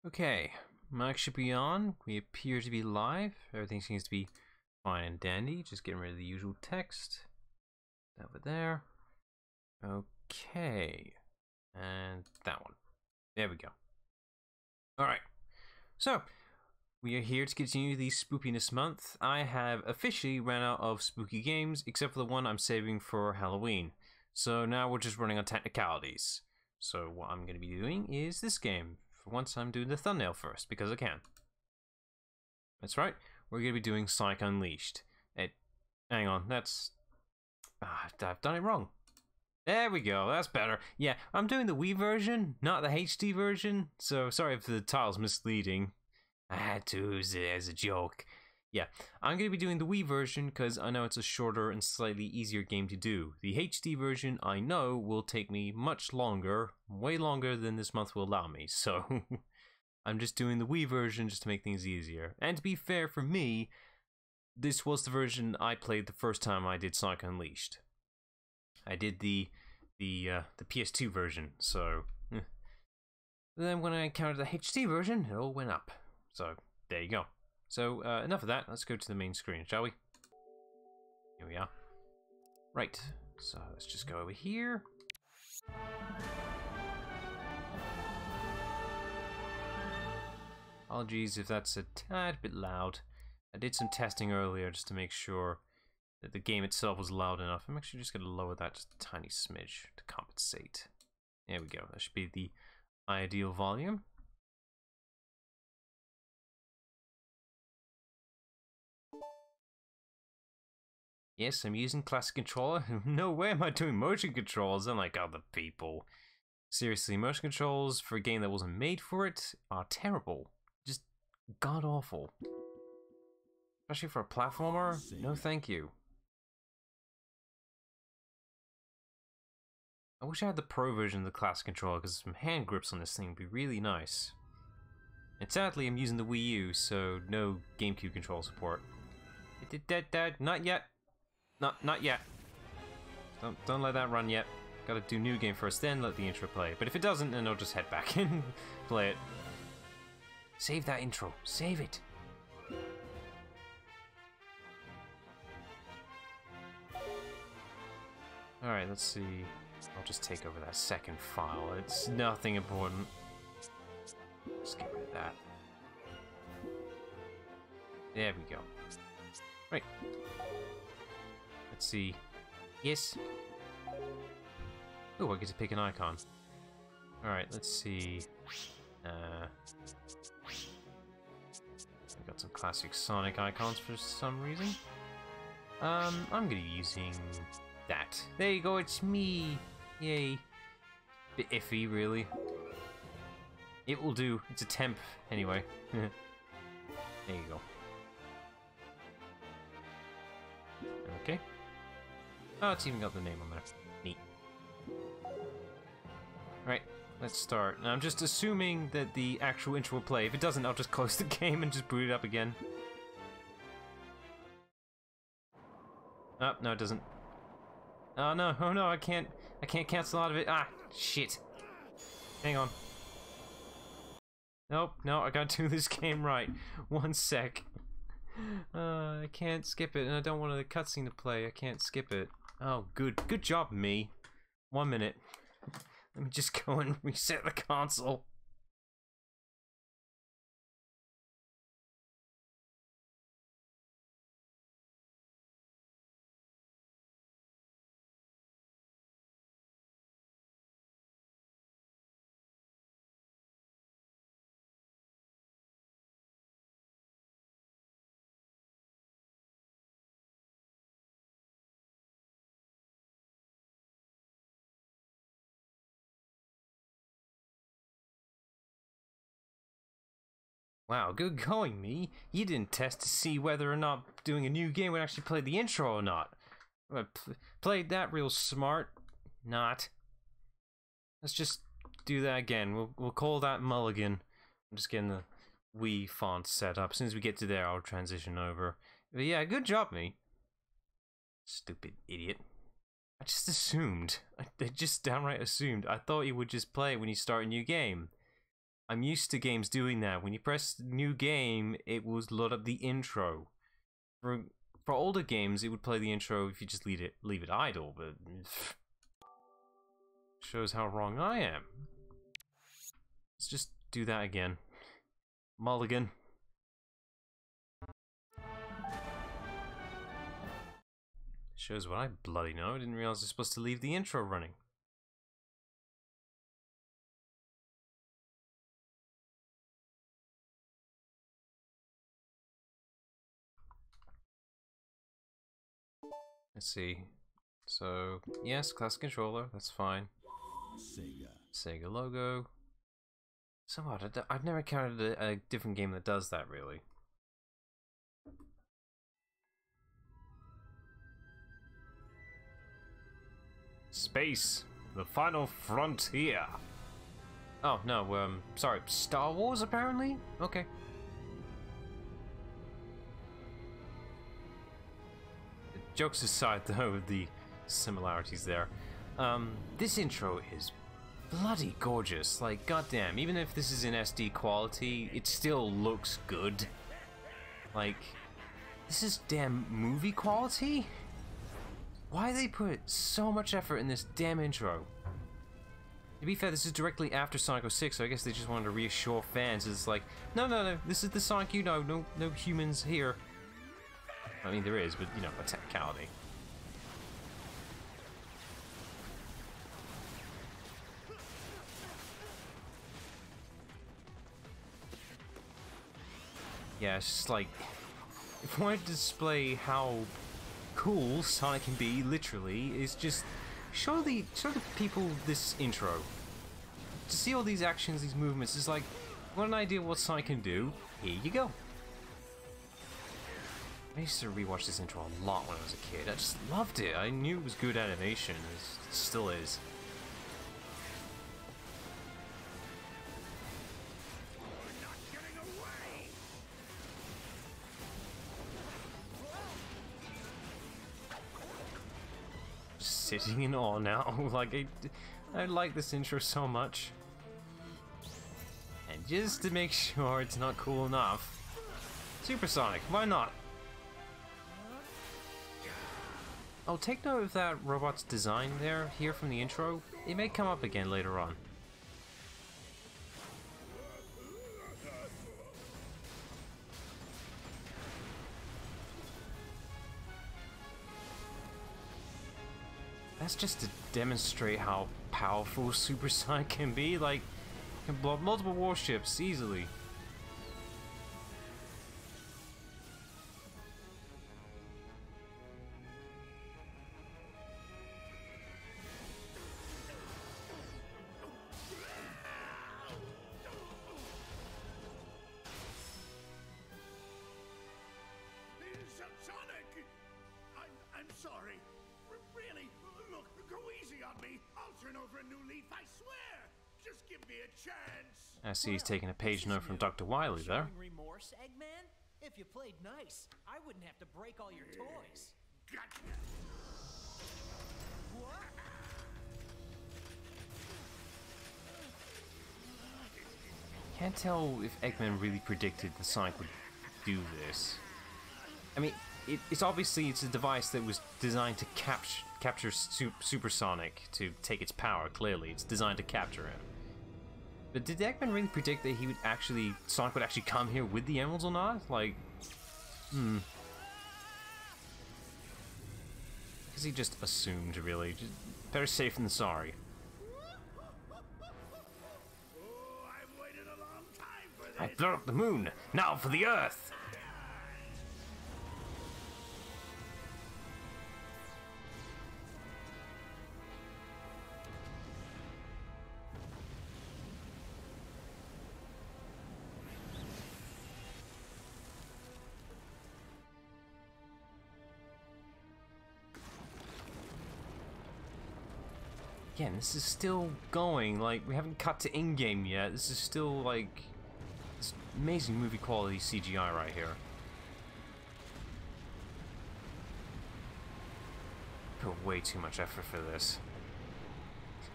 Okay, mic should be on. We appear to be live. Everything seems to be fine and dandy. Just getting rid of the usual text. Over there. Okay. And that one. There we go. Alright. So, we are here to continue the spoopiness month. I have officially ran out of spooky games, except for the one I'm saving for Halloween. So now we're just running on technicalities. So what I'm going to be doing is this game. For once I'm doing the thumbnail first, because I can. That's right, we're going to be doing Sonic Unleashed. Hang on, that's... I've done it wrong. There we go, that's better. Yeah, I'm doing the Wii version, not the HD version, so sorry if the title's misleading. I had to use it as a joke. Yeah, I'm going to be doing the Wii version because I know it's a shorter and slightly easier game to do. The HD version, I know, will take me much longer, way longer than this month will allow me, so I'm just doing the Wii version just to make things easier. And to be fair for me, this was the version I played the first time I did Sonic Unleashed. I did the PS2 version, so... Then when I encountered the HD version, it all went up. So, there you go. So, enough of that. Let's go to the main screen, shall we? Here we are. Right. So, let's just go over here. Apologies if that's a tad bit loud. I did some testing earlier just to make sure that the game itself was loud enough. I'm actually just going to lower that just a tiny smidge to compensate. There we go. That should be the ideal volume. Yes, I'm using classic controller. No way am I doing motion controls unlike other people. Seriously, motion controls for a game that wasn't made for it are terrible. Just god-awful. Especially for a platformer? No thank you. I wish I had the pro version of the classic controller because some hand grips on this thing would be really nice. And sadly, I'm using the Wii U, so no GameCube control support. Not yet. Not yet. Don't let that run yet. Gotta do new game first, then let the intro play. But if it doesn't, then I'll just head back and play it. Save that intro. Save it. Alright, let's see. I'll just take over that second file. It's nothing important. Just get rid of that. There we go. Right. Let's see. Yes. Oh, I get to pick an icon. Alright, let's see. I got some classic Sonic icons for some reason. I'm gonna be using that. There you go, it's me! Yay. Bit iffy, really. It will do. It's a temp, anyway. There you go. Okay. Oh, it's even got the name on there. Neat. Alright, let's start. Now, I'm just assuming that the actual intro will play. If it doesn't, I'll just close the game and just boot it up again. Oh, no, it doesn't. Oh no, I can't cancel out of it. Ah, shit. Hang on. Nope, no, I gotta do this game right. 1 sec. I can't skip it, and I don't want the cutscene to play. I can't skip it. Oh, good job, me. 1 minute. Let me just go and reset the console. Wow, good going, me. You didn't test to see whether or not doing a new game would actually play the intro or not. I played that real smart. Not. Let's just do that again. We'll call that Mulligan. I'm just getting the Wii font set up. As soon as we get to there, I'll transition over. But yeah, good job, me. Stupid idiot. I just assumed. I just downright assumed. I thought you would just play it when you start a new game. I'm used to games doing that. When you press new game, it will load up the intro. For older games, it would play the intro if you just leave it idle, but shows how wrong I am. Let's just do that again. Mulligan. Shows what I bloody know. I didn't realize I was supposed to leave the intro running. Let's see. So, yes, classic controller, that's fine. Sega logo. So what? I've never encountered a different game that does that, really. Space, the final frontier. Oh, no, sorry, Star Wars, apparently? Okay. Jokes aside, though, the similarities there. This intro is bloody gorgeous. Like, goddamn, even if this is in SD quality, it still looks good. Like, this is damn movie quality? Why they put so much effort in this damn intro? To be fair, this is directly after Sonic 06, so I guess they just wanted to reassure fans. It's like, no, this is the Sonic you know, no humans here. I mean, there is, but, you know, a technicality. Yeah, it's just like, if I wanted to display how cool Sonic can be, literally, is just show the people this intro. To see all these actions, these movements, is like, want an idea what Sonic can do? Here you go. I used to rewatch this intro a lot when I was a kid. I just loved it. I knew it was good animation. It still is. Just sitting in awe now. Like, I like this intro so much. And just to make sure it's not cool enough, Supersonic, why not? Oh, take note of that robot's design here from the intro. It may come up again later on. That's just to demonstrate how powerful Supersonic can be. Like, can blow up multiple warships easily. I'm sorry. Really, look, go easy on me. I'll turn over a new leaf, I swear. Just give me a chance. I see he's taking a page note from Dr. Wily there. Remorse, Eggman? If you played nice, I wouldn't have to break all your toys. Gotcha. What? Can't tell if Eggman really predicted that Sonic would do this. I mean, it's obviously a device that was designed to capture Supersonic to take its power. Clearly, it's designed to capture him. But did Eggman really predict that Sonic would actually come here with the emeralds or not? Like, Because he just assumed, really. Just better safe than sorry. I've waited a long time for this. I blew up the moon. Now for the Earth. Again, this is still going, like, we haven't cut to in-game yet. This is still, like, this amazing movie quality CGI right here. Put way too much effort for this.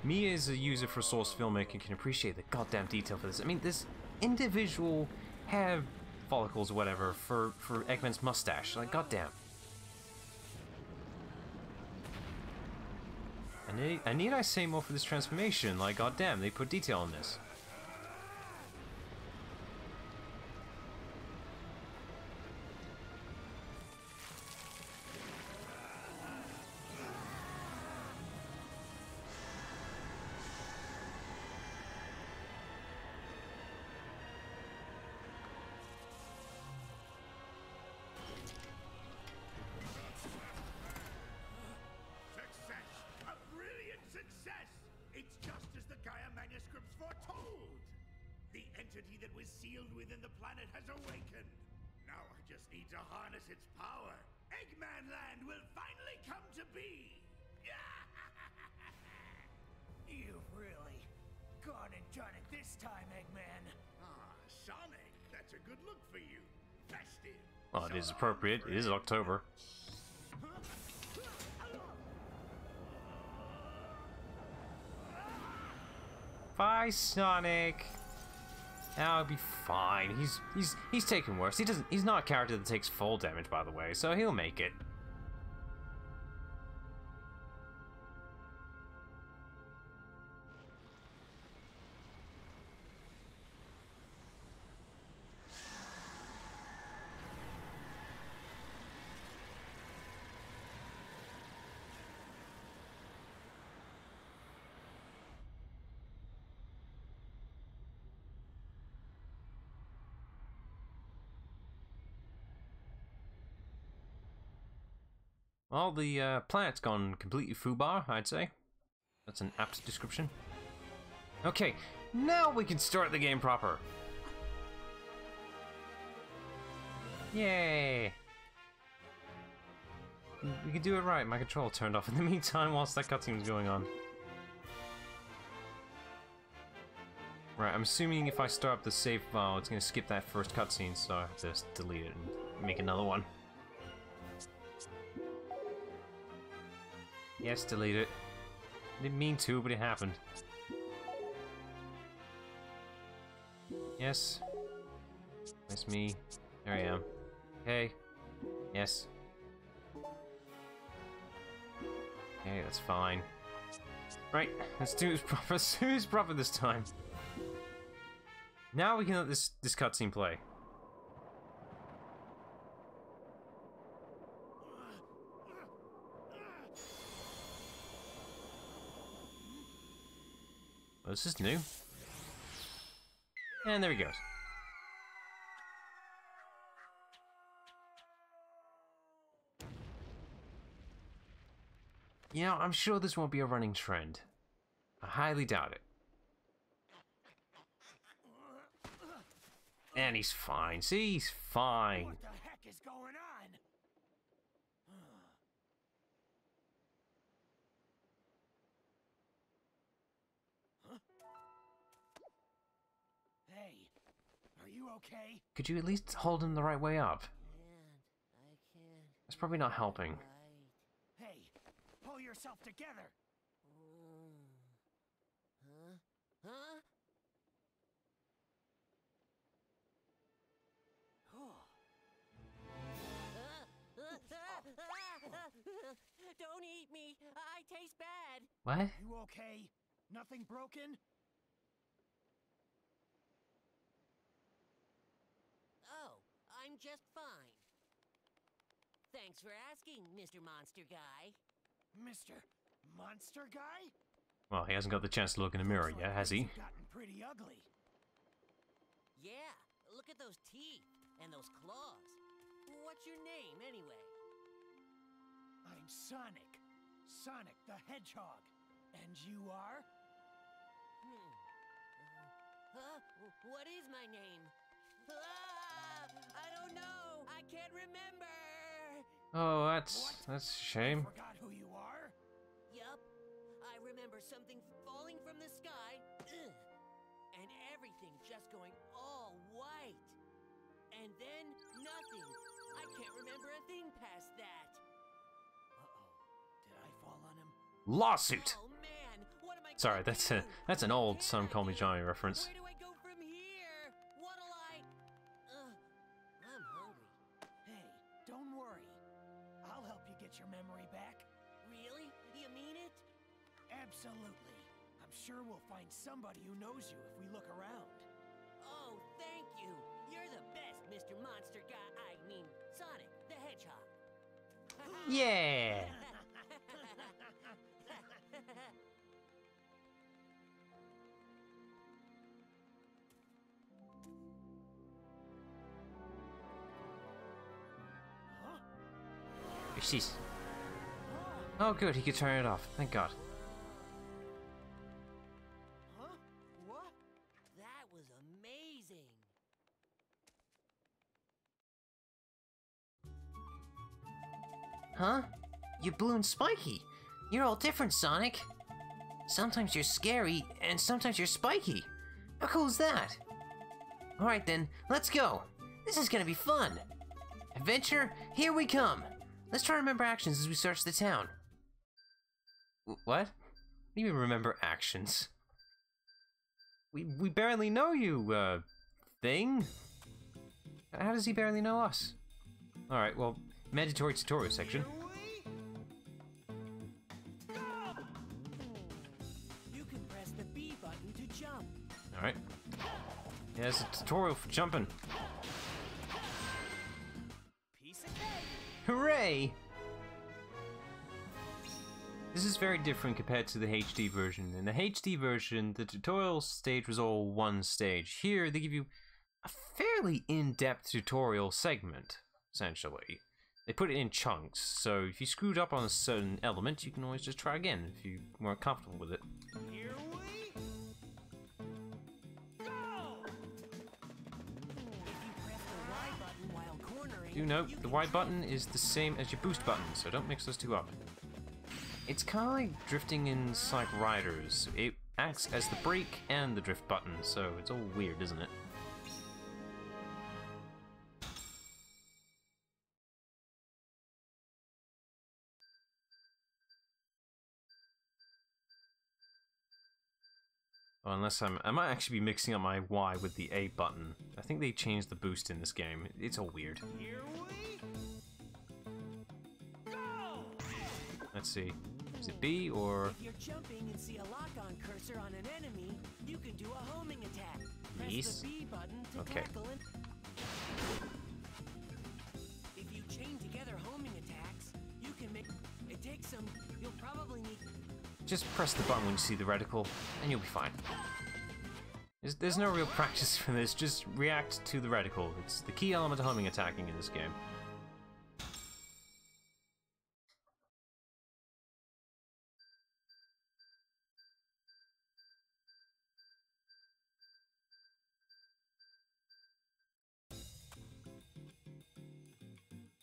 Me as a user for Source filmmaking can appreciate the goddamn detail for this. I mean, this individual hair follicles or whatever for Eggman's mustache. Like, goddamn. And need I say more for this transformation? Like, goddamn, they put detail on this. That was sealed within the planet has awakened. Now I just need to harness its power. Eggman Land will finally come to be. You've really gone and done it this time, Eggman. Ah, Sonic, that's a good look for you. Festive. Well, it is appropriate. It is October. Bye, Sonic. I'll be fine. He's taken worse. He's not a character that takes fall damage, by the way, so he'll make it. Well, the planet's gone completely foobar, I'd say. That's an apt description. Okay, now we can start the game proper. Yay! We can do it right. My control turned off in the meantime whilst that cutscene was going on. Right, I'm assuming if I start up the save file, it's going to skip that first cutscene, so I have to just delete it and make another one. Yes, delete it. Didn't mean to, but it happened. Yes. That's me. There I am. Okay. Yes. Okay, that's fine. Right, let's do it proper. Let's do it proper this time. Now we can let this cutscene play. Oh, this is new. And there he goes. You know, I'm sure this won't be a running trend. I highly doubt it. And he's fine. See, he's fine. What the heck is going on? Huh? Hey, are you okay? Could you at least hold him the right way up? I can't. That's probably not helping. Hey, pull yourself together. Huh? Huh? Don't eat me. I taste bad. What? You okay? Nothing broken? Oh, I'm just fine. Thanks for asking, Mr. Monster Guy. Mr. Monster Guy? Well, he hasn't got the chance to look in the mirror yet, has he? You've gotten pretty ugly. Yeah, look at those teeth and those claws. What's your name, anyway? I'm Sonic. Sonic the Hedgehog. And you are? What is my name? I don't know. I can't remember. Oh, that's a shame. Forgot who you are? Yup. I remember something falling from the sky, and everything just going all white. And then nothing. I can't remember a thing past that. Uh-oh. Did I fall on him? Lawsuit! Oh man, what am I Sorry, that's an old Some Call Me Johnny reference. Where do I go from here? What'll I... I'm hungry. Hey, don't worry. I'll help you get your memory back. Really? You mean it? Absolutely. I'm sure we'll find somebody who knows you if we look around. Oh, thank you. You're the best, Mr. Monster Guy. I mean, Sonic the Hedgehog. Yeah! Jeez. Oh good, he could turn it off. Thank God. Huh? What? That was amazing. Huh? You're blue and spiky. You're all different, Sonic. Sometimes you're scary, and sometimes you're spiky. How cool is that? Alright then, let's go. This is gonna be fun. Adventure, here we come. Let's try to remember actions as we search the town. What? What do you mean remember actions? We barely know you, thing. How does he barely know us? Alright, well, mandatory tutorial section. You can press the B button to jump. Alright. Yeah, it's a tutorial for jumping. Piece of cake. Hooray! This is very different compared to the HD version. In the HD version, the tutorial stage was all one stage. Here, they give you a fairly in-depth tutorial segment, essentially. They put it in chunks, so if you screwed up on a certain element, you can always just try again if you weren't comfortable with it. Here we go. If you press the Y button while cornering, Do note, you the can Y jump. button is the same as your boost button, so don't mix those two up. It's kind of like drifting in Psych Riders. It acts as the brake and the drift button, so it's all weird, isn't it? Well, unless I might actually be mixing up my Y with the A button. I think they changed the boost in this game. It's all weird. Here we go. Let's see. Is it B or... If you're jumping and see a lock-on cursor on an enemy, you can do a homing attack. Press Yes. the B button to Okay. tackle it. If you chain together homing attacks, you can make... It takes some... You'll probably need... Just press the button when you see the reticle, and you'll be fine. There's no real practice for this, just react to the reticle. It's the key element of homing attacking in this game.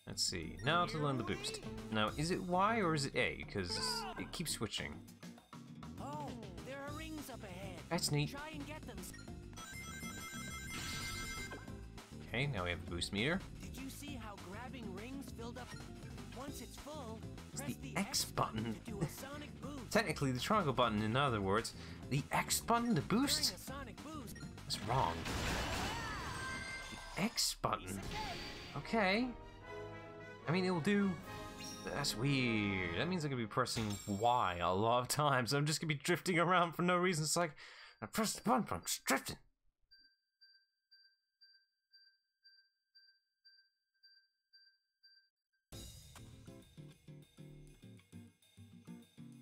Let's see, now to learn the boost. Now, is it Y or is it A? Because it keeps switching. Oh, there are rings up ahead. That's neat. Try and get them. Okay, now we have the boost meter. Did you see how grabbing rings filled up? Once it's full, It's press the the X button. to do a sonic boost. Technically, the triangle button, in other words. The X button to During boost? a sonic boost, That's wrong. The X button? Okay. I mean, it will do... That's weird. That means I'm gonna be pressing Y a lot of times. I'm just gonna be drifting around for no reason. It's like, I pressed the button, but I'm just drifting.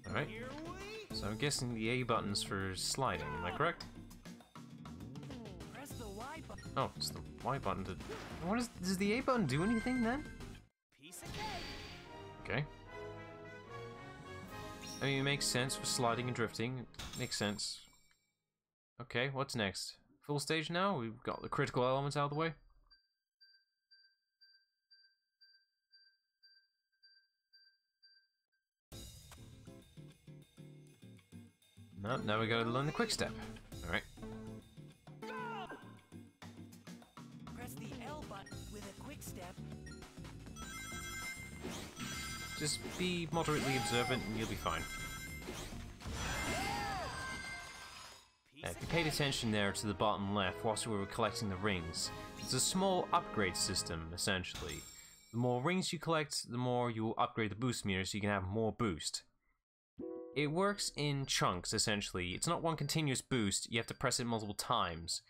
Alright, here we so I'm guessing the A button's for sliding, am I correct? press the Y button. Oh, it's the Y button to... What is... Does the A button do anything then? Piece of cake. Okay. I mean, it makes sense for sliding and drifting. It makes sense. Okay, what's next? Full stage now? We've got the critical elements out of the way. No, now we gotta learn the quick step. Alright. Press the L button with a quick step. Just be moderately observant and you'll be fine. If you paid attention there to the bottom left whilst we were collecting the rings, it's a small upgrade system, essentially. The more rings you collect, the more you will upgrade the boost meter so you can have more boost. It works in chunks, essentially. It's not one continuous boost, you have to press it multiple times.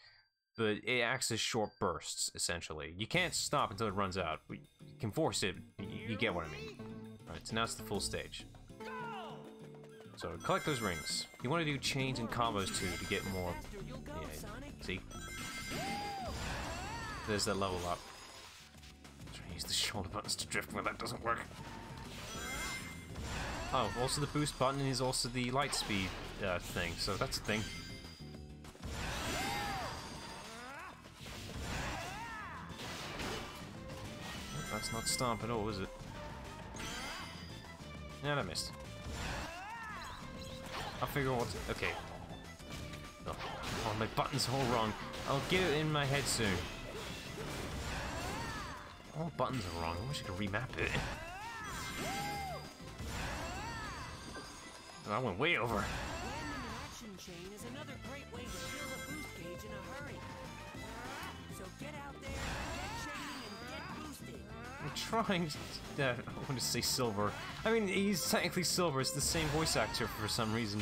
But it acts as short bursts, essentially. You can't stop until it runs out. You can force it, you get what I mean. Alright, so now it's the full stage. So, collect those rings. You want to do chains and combos too to get more... Yeah, see? There's that level up. Try to use the shoulder buttons to drift when that doesn't work. Oh, also the boost button is also the light speed thing, so that's a thing. That's not stomp at all, is it? Yeah, I missed. I'll figure out what's... Okay. Oh, my button's all wrong. I'll get it in my head soon. All buttons are wrong. I wish I could remap it. Oh, I went way over. Landing an action chain is another great way to fill a boost gauge in a hurry. So get out there, get chaining, and get boosted. I'm trying to... I want to say Silver. I mean, he's technically Silver. It's the same voice actor for some reason.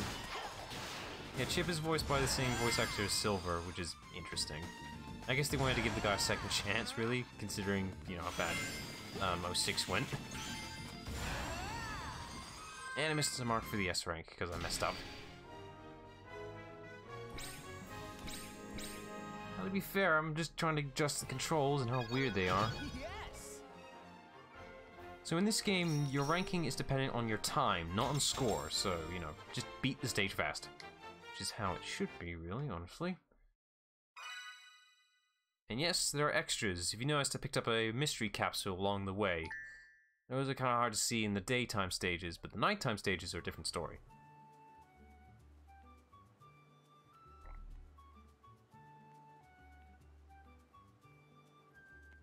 Yeah, Chip is voiced by the same voice actor as Silver, which is interesting. I guess they wanted to give the guy a second chance, really, considering, you know, how bad 06 went. And I missed the mark for the S rank, because I messed up. Well, to be fair, I'm just trying to adjust the controls and how weird they are. Yes! So in this game, your ranking is dependent on your time, not on score, so, you know, just beat the stage fast. Which is how it should be, really, honestly. And yes, there are extras. If you noticed, I picked up a mystery capsule along the way. Those are kind of hard to see in the daytime stages, but the nighttime stages are a different story.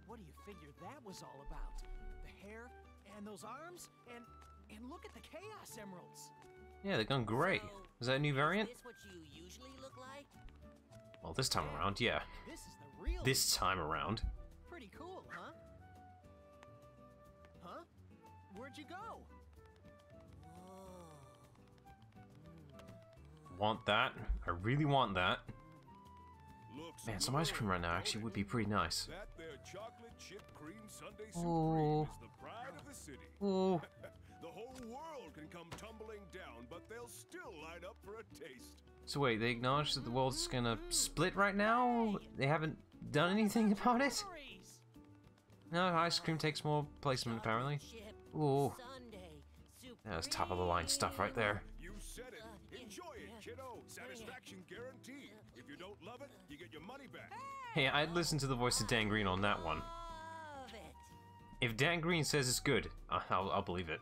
What do you figure that was all about? The hair, and those arms, and look at the Chaos Emeralds! Yeah, they've gone great. Is that a new variant? Is this what you usually look like? Well, this time around, yeah. This is the real... This time around. Pretty cool, huh? Huh? Where'd you go? Want that? I really want that. Looks Man, some ice cream right now actually would be pretty nice. That there chocolate chip cream sundae Oh. supreme is the pride of the city. Oh. The whole world can come tumbling down, but they'll still line up for a taste. So wait, they acknowledge that the world's gonna split right now? They haven't done anything about it? Stories. No, ice cream takes more placement apparently. Chip, Ooh. Sunday, supreme. That's top of the line stuff right there. You said it. Enjoy it, kiddo. Satisfaction guaranteed. If you don't love it, you get your money back. Hey, I'd listen to the voice of Dan Green on that one. Love it. If Dan Green says it's good, I'll believe it.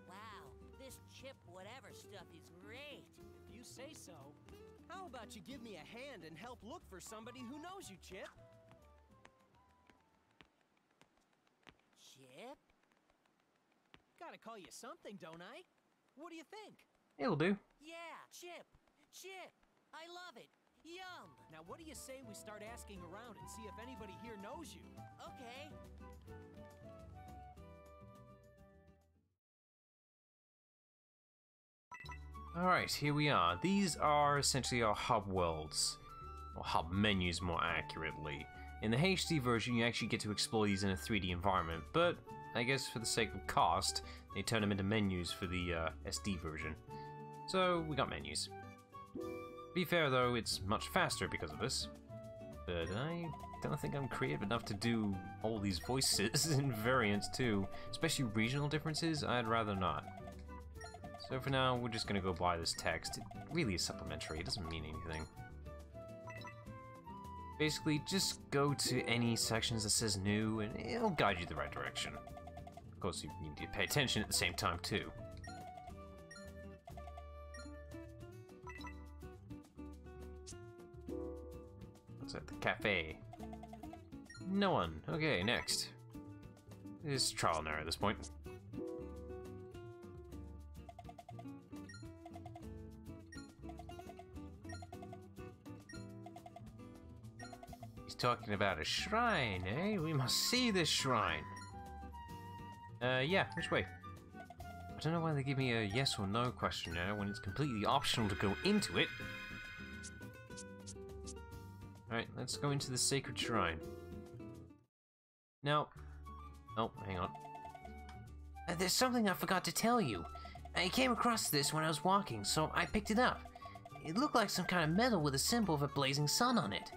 Wow, this chip whatever stuff is great. If you say so. How about you give me a hand and help look for somebody who knows you, Chip? Chip? Gotta call you something, don't I? What do you think? It'll do. Yeah, Chip. Chip. I love it. Yum. Now what do you say we start asking around and see if anybody here knows you? Okay. Alright, here we are. These are essentially our hub worlds. Or hub menus, more accurately. In the HD version, you actually get to explore these in a 3D environment, but I guess for the sake of cost, they turn them into menus for the SD version. So, we got menus. To be fair though, it's much faster because of this. But I don't think I'm creative enough to do all these voices and variants too. Especially regional differences, I'd rather not. So for now, we're just gonna go buy this text. It really is supplementary, it doesn't mean anything. Basically, just go to any sections that says new, and it'll guide you the right direction. Of course, you need to pay attention at the same time, too. What's at the cafe? No one. Okay, next. It's trial and error at this point. He's talking about a shrine, eh? We must see this shrine. Yeah, which way? I don't know why they give me a yes or no questionnaire when it's completely optional to go into it. Alright, let's go into the sacred shrine. Now... Oh, hang on. There's something I forgot to tell you. I came across this when I was walking, so I picked it up. It looked like some kind of metal with a symbol of a blazing sun on it.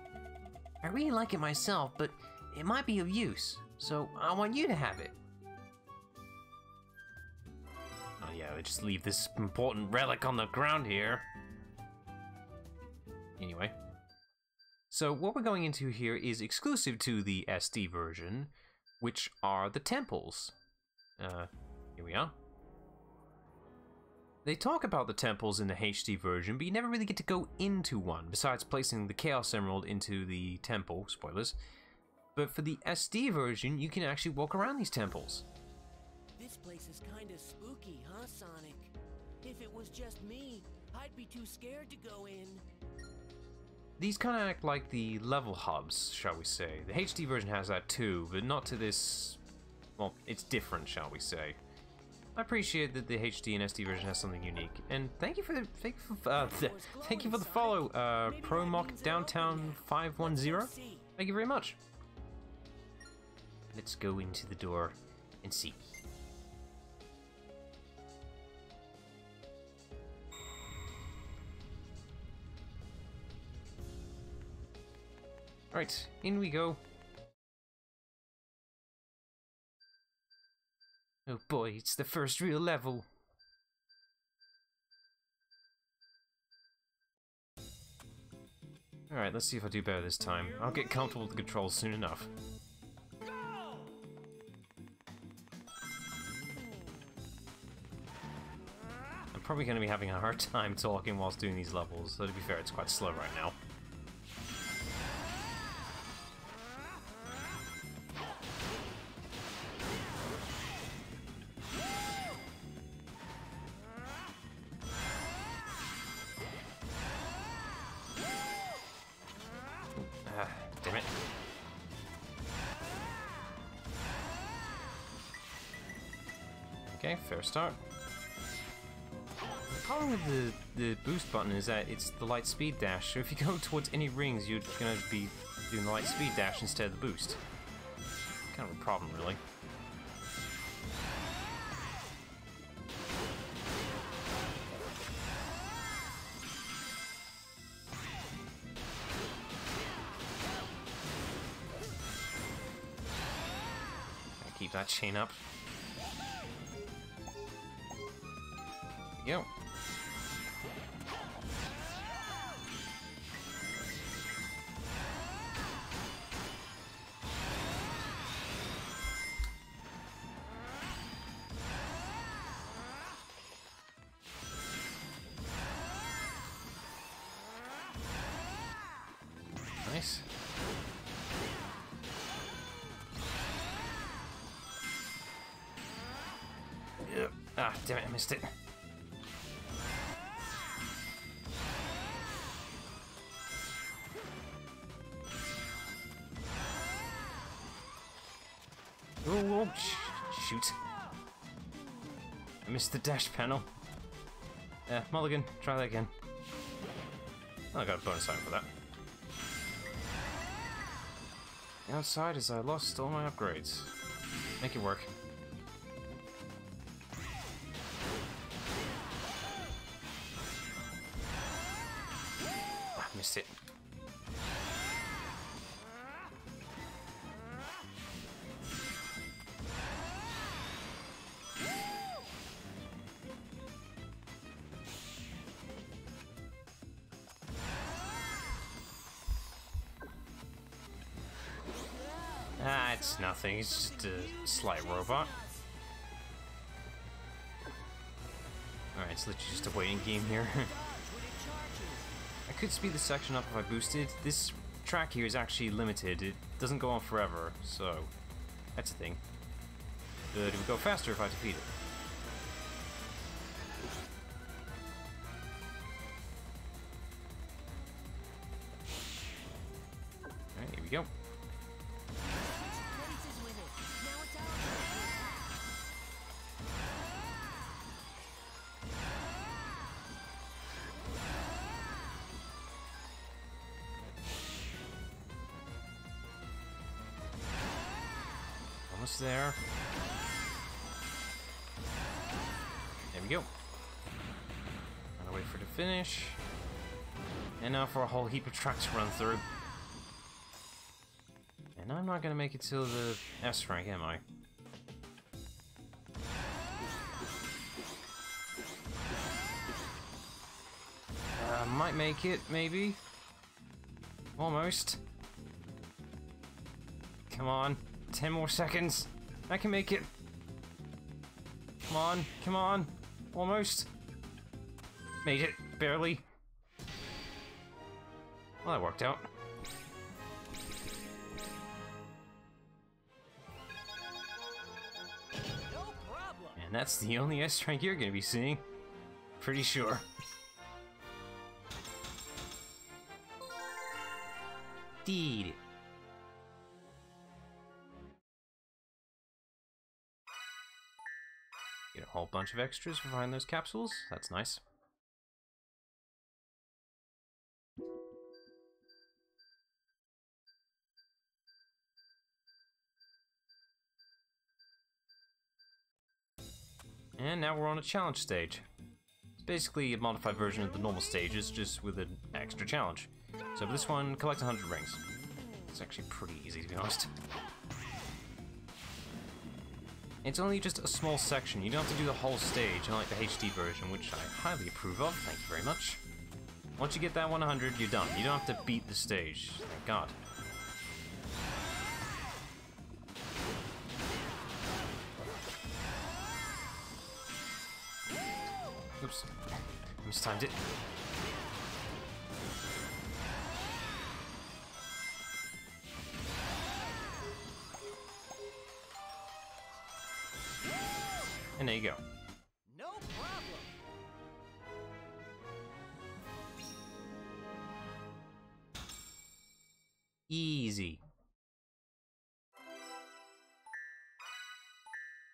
I really like it myself, but it might be of use, so I want you to have it. Oh yeah, they just leave this important relic on the ground here. Anyway. So what we're going into here is exclusive to the SD version, which are the temples. Here we are. They talk about the temples in the HD version, but you never really get to go into one, besides placing the Chaos Emerald into the temple, spoilers. But for the SD version, you can actually walk around these temples. This place is kinda spooky, huh, Sonic? If it was just me, I'd be too scared to go in. These kind of act like the level hubs, shall we say. The HD version has that too, but not to this... Well, it's different, shall we say. I appreciate that the HD and SD version has something unique, and thank you for the thank you for the follow, ProMock Downtown 510. Thank you very much. Let's go into the door and see. Alright, in we go. Oh boy, it's the first real level. Alright, let's see if I do better this time. I'll get comfortable with the controls soon enough. I'm probably going to be having a hard time talking whilst doing these levels, though to be fair, it's quite slow right now. Damn it. Okay, fair start. The problem with the boost button is that it's the light speed dash, so if you go towards any rings, you're gonna be doing the light speed dash instead of the boost. Kind of a problem, really. Keep that chain up. There we go. Nice. Ah, damn it, I missed it. Oh, shoot. I missed the dash panel. Mulligan, try that again. Oh, I got a bonus item for that. The outside is I lost all my upgrades. Make it work. Missed it. Ah, it's nothing. It's just a slight robot. Alright, it's literally just a waiting game here. I could speed the section up if I boosted. This track here is actually limited. It doesn't go on forever, so that's a thing. But it would go faster if I defeat it. Alright, here we we go. Places with it. Now it's out. Almost there. There we go. Gotta wait for it to finish. And now for a whole heap of tracks to run through. And I'm not gonna make it till the S rank, am I? Might make it, maybe. Almost. Come on. 10 more seconds. I can make it. Come on, come on. Almost. Made it, barely. Well, that worked out. No problem. And that's the only S rank you're gonna be seeing. Pretty sure. Indeed. Get a whole bunch of extras for finding those capsules. That's nice. And now we're on a challenge stage. It's basically a modified version of the normal stages, just with an extra challenge. So for this one, collect 100 rings. It's actually pretty easy, to be honest. It's only just a small section. You don't have to do the whole stage, unlike the HD version, which I highly approve of. Thank you very much. Once you get that 100, you're done. You don't have to beat the stage. Thank God. Oops. Mistimed it. And there you go. No problem. Easy.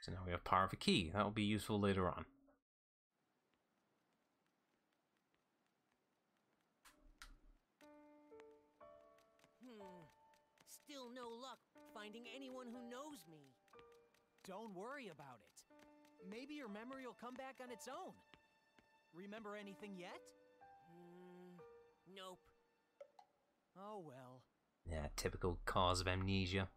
So now we have power of a key. That will be useful later on. Still no luck finding anyone who knows me. Don't worry about it. Maybe your memory will come back on its own. Remember anything yet? Nope. Oh well. Yeah, typical cause of amnesia.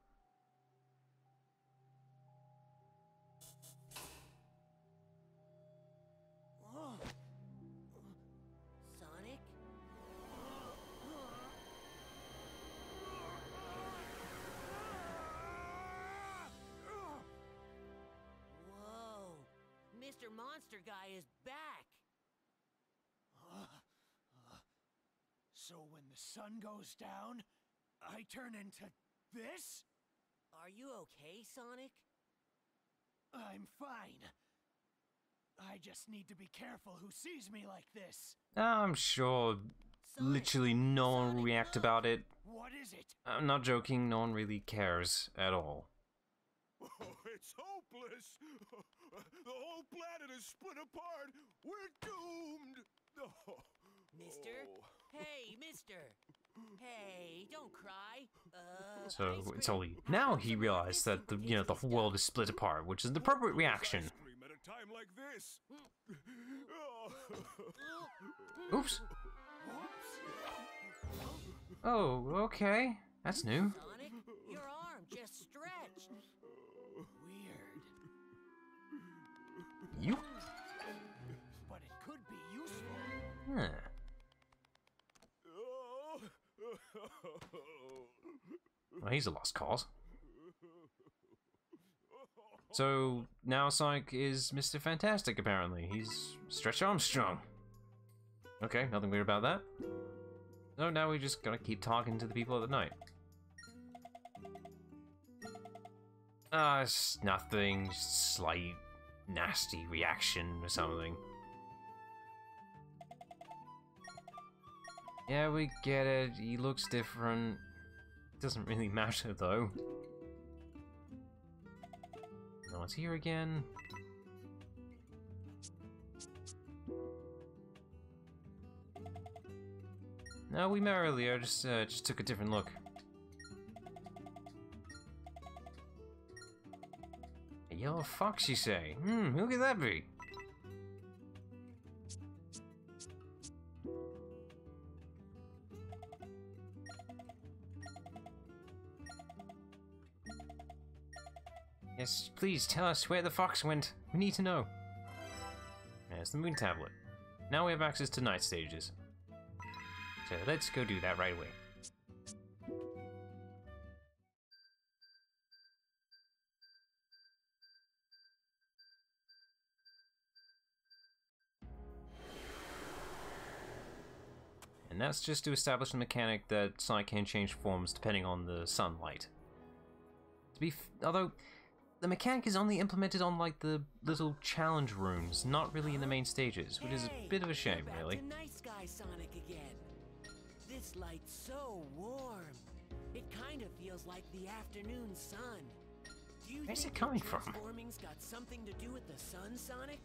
Sonic? Whoa! Mr. Monster Guy is back! So when the sun goes down, I turn into this? Are you okay, Sonic? I'm fine. I just need to be careful who sees me like this. I'm sure Sonic, literally no one will Sonic, react look. about it. What is it? I'm not joking, no one really cares at all. Oh, it's hopeless. The whole planet is split apart. We're doomed. Oh. Mister? Hey, mister! Hey, don't cry. So ice it's cream. only now Want he some of realized this that the super the tasty world stuff? is split apart, which is the appropriate reaction. Ice cream at a time like this. Oops. Oh, okay. That's new. Sonic, your arm just stretched. Weird. You? But it could be useful. Huh. Well, he's a lost cause. So now Sonic is Mr. Fantastic, apparently. He's Stretch Armstrong. Okay, nothing weird about that. So now we just gotta keep talking to the people of the night. It's nothing, just slight nasty reaction or something. Yeah, we get it. He looks different. Doesn't really matter though. No one's here again. No, we met earlier. Just took a different look. A yellow fox, you say? Who could that be? Yes, please tell us where the fox went. We need to know. There's the moon tablet. Now we have access to night stages. So let's go do that right away. And that's just to establish the mechanic that Sonic can change forms depending on the sunlight. Although the mechanic is only implemented on like the little challenge rooms, not really in the main stages, which is a bit of a shame, really. Back to Night Sky Sonic again. This light's so warm. It kind of feels like the afternoon sun. Do you Where's think it coming your from? transforming's got something to do with the sun, Sonic?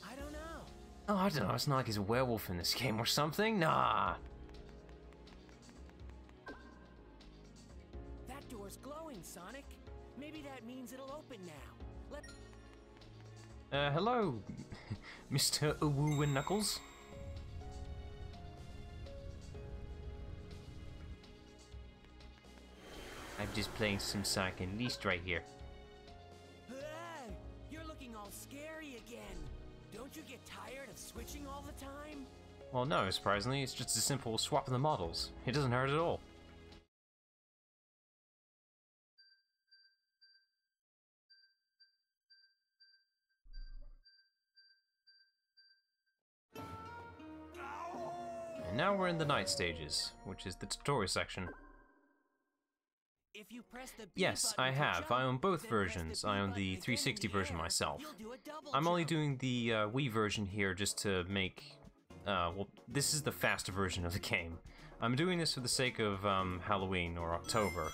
I don't know. Oh, I don't know, it's not like he's a werewolf in this game or something, nah! That door's glowing, Sonic. Maybe that means it'll open now. Hello, Mr. Uwu and Knuckles? I'm just playing some Sonic Unleashed right here. Hey, you're looking all scary again. Don't you get tired of switching all the time? Well, no, surprisingly, it's just a simple swap of the models. It doesn't hurt at all. And now we're in the night stages, which is the tutorial section. If you press the B Yes, button I to have. jump, I own both then press versions. B I own button the again in 360 the version air, myself. you'll do a double I'm only jump. doing the Wii version here just to make... well, this is the faster version of the game. I'm doing this for the sake of Halloween or October.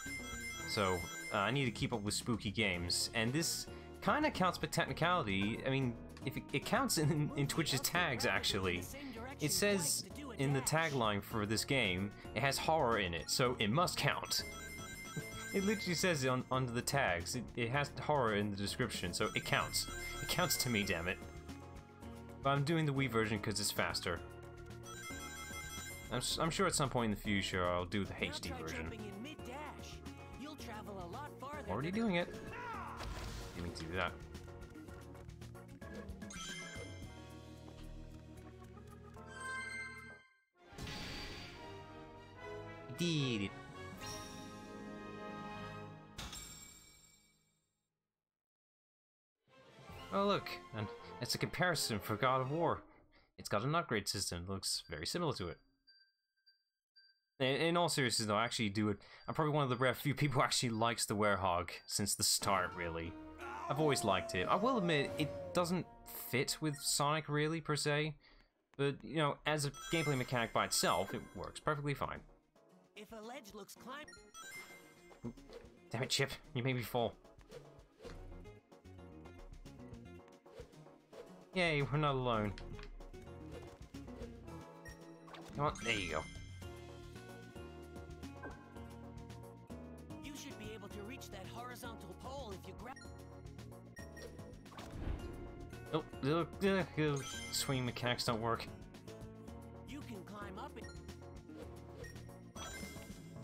So, I need to keep up with spooky games. And this kind of counts by technicality. I mean, if it counts in Twitch's tags, actually. It says in the tagline for this game, it has horror in it, so it must count. It literally says it under the tags. It has horror in the description, so it counts. It counts to me, damn it. But I'm doing the Wii version because it's faster. I'm sure at some point in the future I'll do the Now HD try version. jumping in mid-dash. You'll travel a lot farther Already than doing it. Didn't mean to do that. Did it. Oh look, and it's a comparison for God of War. It's got an upgrade system, looks very similar to it. In all seriousness though, I actually do it. I'm probably one of the rare few people who actually likes the Werehog since the start, really. I've always liked it. I will admit, it doesn't fit with Sonic really, per se. But, you know, as a gameplay mechanic by itself, it works perfectly fine. If a ledge looks climb... Damn it, Chip, you made me fall. Yay, we're not alone. Come on, there you go. You should be able to reach that horizontal pole if you grab... Oh, look, swing mechanics don't work. You can climb up it.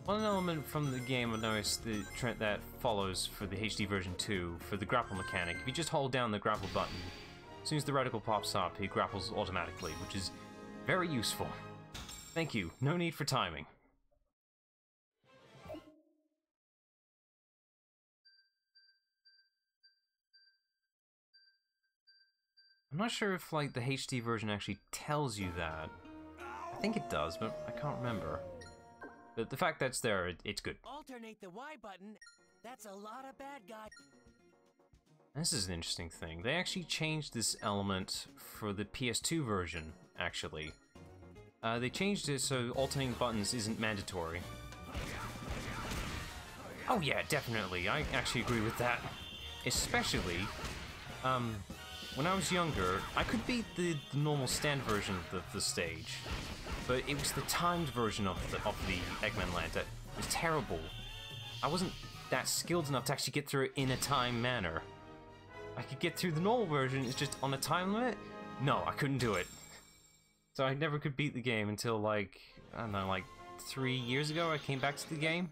One element from the game I noticed that follows for the HD version 2, for the grapple mechanic, if you just hold down the grapple button, as soon as the reticle pops up, it grapples automatically, which is very useful. Thank you, no need for timing. I'm not sure if, like, the HD version actually tells you that. I think it does, but I can't remember. But the fact that it's there, it's good. Alternate the Y button. That's a lot of bad guys. This is an interesting thing. They actually changed this element for the PS2 version, actually. They changed it so alternating buttons isn't mandatory. Oh yeah, definitely. I actually agree with that. Especially, when I was younger, I could beat the normal stand version of the stage, but it was the timed version of the Eggman Land that was terrible. I wasn't that skilled enough to actually get through it in a time manner. I could get through the normal version, it's just on a time limit? No, I couldn't do it. So I never could beat the game until like, I don't know, like 3 years ago I came back to the game.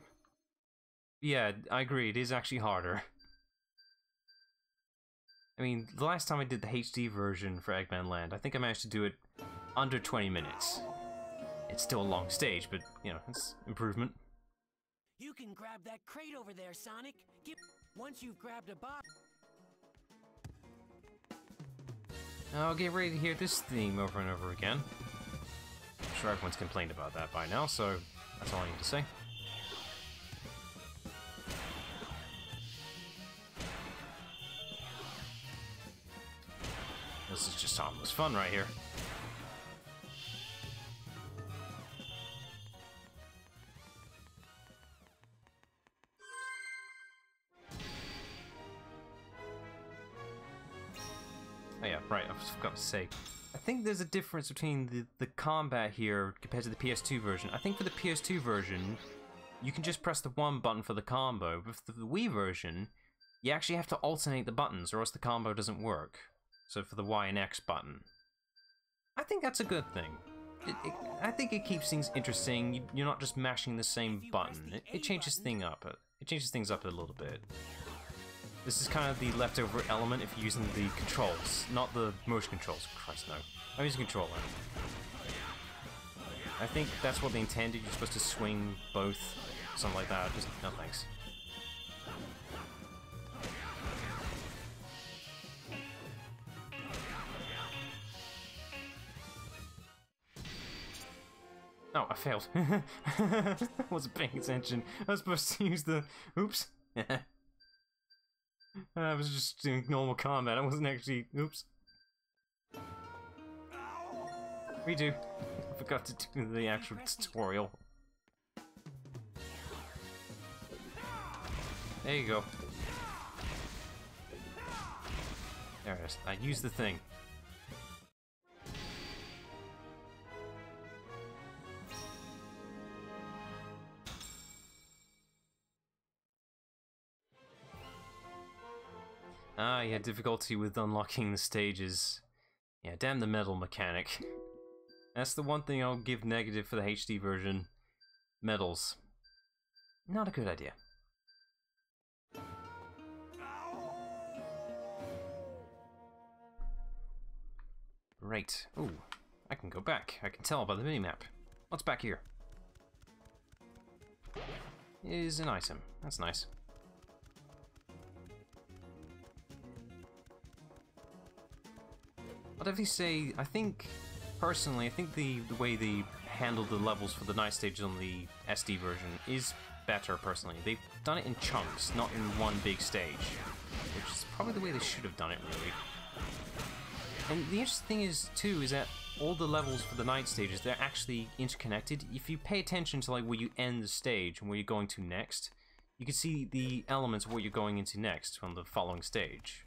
Yeah, I agree, it is actually harder. I mean, the last time I did the HD version for Eggman Land, I think I managed to do it under 20 minutes. It's still a long stage, but, you know, it's improvement. You can grab that crate over there, Sonic. Once you've grabbed a box. I'll get ready to hear this theme over and over again. I'm sure everyone's complained about that by now, so that's all I need to say. This is just harmless fun right here. Oh yeah, right, I forgot to say. I think there's a difference between the combat here compared to the PS2 version. I think for the PS2 version, you can just press the one button for the combo, but for the Wii version, you actually have to alternate the buttons or else the combo doesn't work. So for the Y and X button. I think that's a good thing. I think it keeps things interesting. You're not just mashing the same button. It changes things up. It changes things up a little bit. This is kind of the leftover element if you're using the controls, not the motion controls. Christ no. I'm using a controller. I think that's what they intended. You're supposed to swing both. Something like that. Just no thanks. Oh, I failed. I wasn't paying attention. I was supposed to use the... Oops. I was just doing normal combat. I wasn't actually... Oops. Redo. I forgot to do the actual tutorial. There you go. There it is. I used the thing. Ah, yeah, difficulty with unlocking the stages. Yeah, damn the medal mechanic. That's the one thing I'll give negative for the HD version. Medals. Not a good idea. Right. Ooh, I can go back. I can tell by the minimap. What's back here? Is an item. That's nice. I'll definitely say, I think, personally, I think the way they handled the levels for the night stage on the SD version is better, personally. They've done it in chunks, not in one big stage, which is probably the way they should have done it, really. And the interesting thing is, too, is that all the levels for the night stages, they're actually interconnected. If you pay attention to like where you end the stage and where you're going to next, you can see the elements of what you're going into next from the following stage.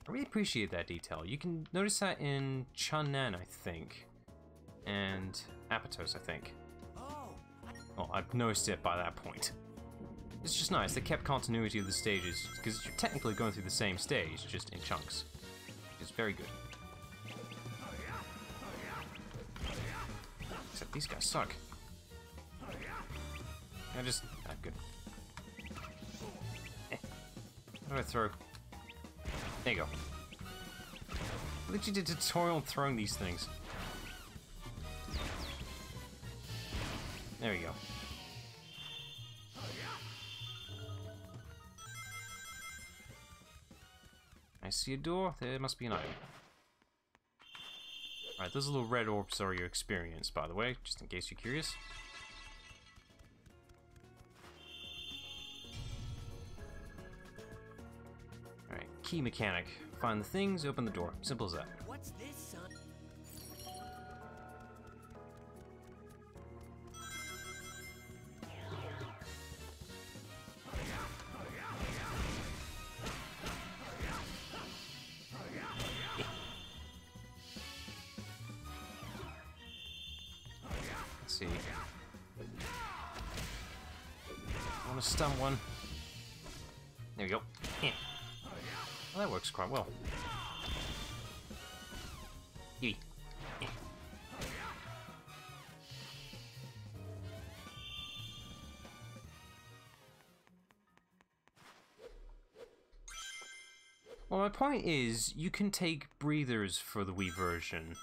I really appreciate that detail. You can notice that in Chun-Nan, I think, and Apatos, I think. Well, I've noticed it by that point. It's just nice. They kept continuity of the stages, because you're technically going through the same stage, just in chunks. It's very good. Except these guys suck. Good. How do I throw? There you go. I literally did a tutorial on throwing these things. There we go. I see a door. There must be an item. Alright, those little red orbs are your experience, by the way, just in case you're curious. Alright, key mechanic. Find the things, open the door. Simple as that. What's this, son? Let's see. I want to stun one. There we go. Yeah. Well, that works quite well. Yee. Yeah. Well, my point is, you can take breathers for the Wii version.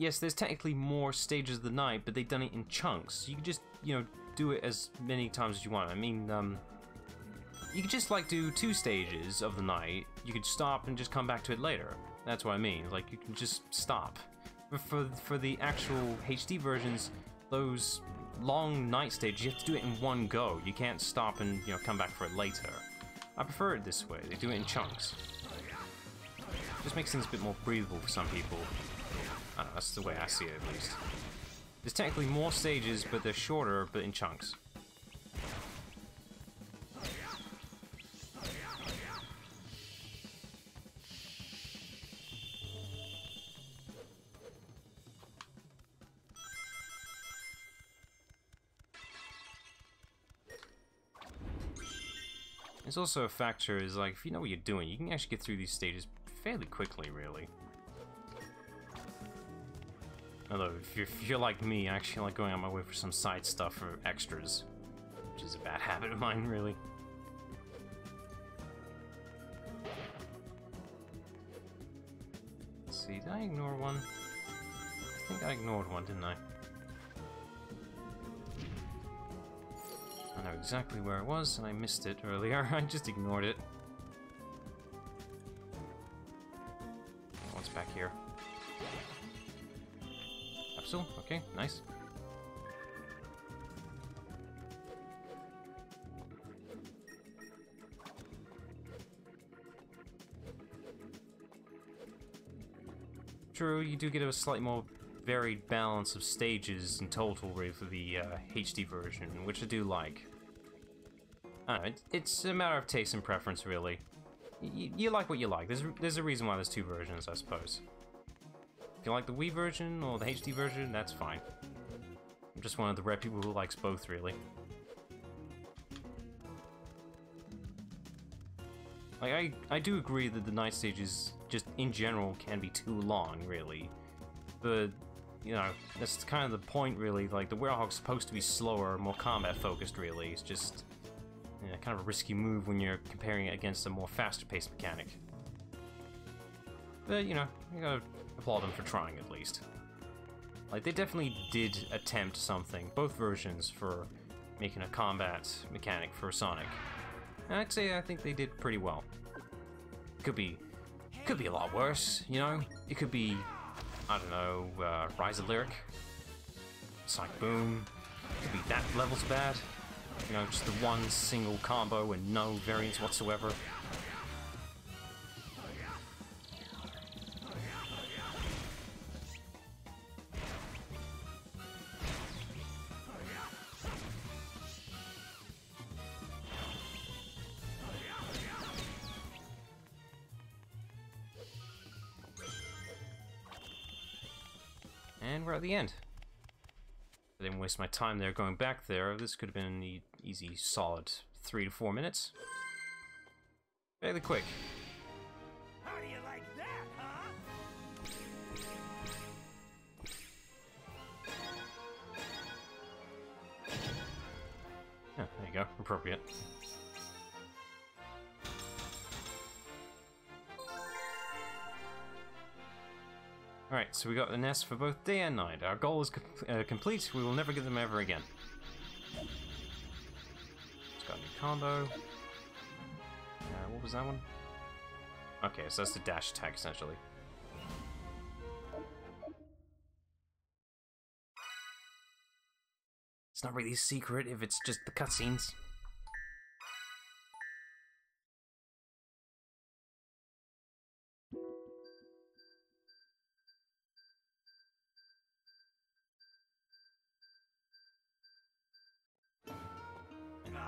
Yes, there's technically more stages of the night, but they've done it in chunks. You can just, you know, do it as many times as you want. I mean, you could just, like, do 2 stages of the night. You could stop and just come back to it later. That's what I mean. Like, you can just stop. But for the actual HD versions, those long night stages, you have to do it in one go. You can't stop and, you know, come back for it later. I prefer it this way. They do it in chunks. Just makes things a bit more breathable for some people. I don't know, that's the way I see it, at least. There's technically more stages, but they're shorter, but in chunks. There's also a factor is, like, if you know what you're doing, you can actually get through these stages fairly quickly, really. Although, if you're like me, I actually like going out my way for some side stuff for extras, which is a bad habit of mine, really. Let's see, did I ignore one? I think I ignored one, didn't I? I know exactly where it was, and I missed it earlier. I just ignored it. What's back here? Capsule? Okay, nice. True, you do get a slightly more varied balance of stages in total for the HD version, which I do like. I don't know, it's a matter of taste and preference, really. You like what you like. There's a reason why there's 2 versions, I suppose. If you like the Wii version or the HD version, that's fine. I'm just one of the rare people who likes both, really. Like, I do agree that the night stages, just in general, can be too long, really. But, you know, that's kind of the point, really. Like, the Werehog's supposed to be slower, more combat-focused, really. It's just, you know, kind of a risky move when you're comparing it against a more faster-paced mechanic. But, you know, you gotta applaud them for trying, at least. Like, they definitely did attempt something, both versions, for making a combat mechanic for Sonic. And I'd say I think they did pretty well. Could be a lot worse, you know? It could be, I don't know, Rise of Lyric, Sonic Boom. It could be that level's bad. You know, just the one single combo and no variance whatsoever. And we're at the end. I didn't waste my time there going back there. This could have been an easy, solid 3 to 4 minutes. Fairly quick. How do you like that, huh? Yeah, there you go. Appropriate. Alright, so we got the nest for both day and night. Our goal is complete. We will never get them ever again. It's got a new combo. What was that one? Okay, so that's the dash attack, essentially. It's not really a secret if it's just the cutscenes.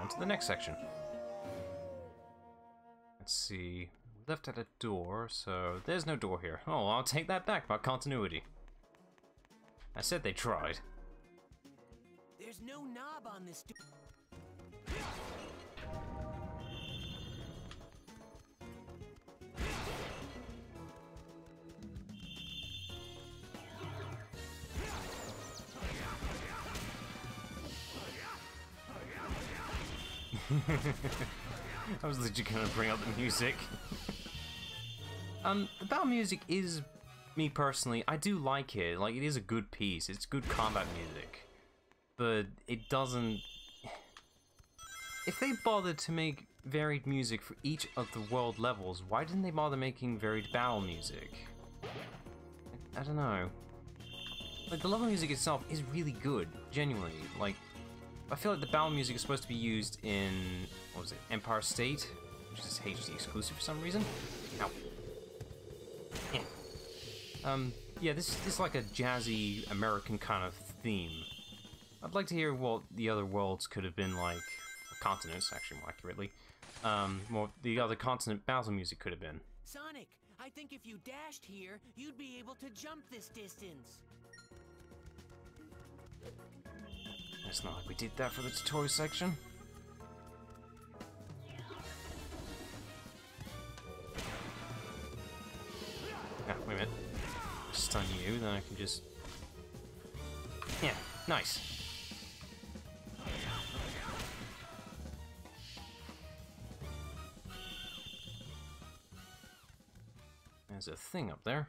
To the next section. Let's see. We left at a door, so there's no door here. Oh, I'll take that back about continuity. I said they tried. There's no knob on this door. I was legit gonna bring up the music. The battle music is, me personally, I do like it. Like, it is a good piece. It's good combat music. But it doesn't... If they bothered to make varied music for each of the world levels, why didn't they bother making varied battle music? I don't know. Like, the level music itself is really good, genuinely. Like, I feel like the battle music is supposed to be used in, what was it, Empire State? Which is HD exclusive for some reason. Ow. Yeah. Yeah, this is like a jazzy American kind of theme. I'd like to hear what the other worlds could have been like, continents, actually, more accurately. More the other continent battle music could have been. Sonic, I think if you dashed here, you'd be able to jump this distance. It's not like we did that for the tutorial section. Ah, wait a minute. Stun you, then I can just... Yeah, nice. There's a thing up there.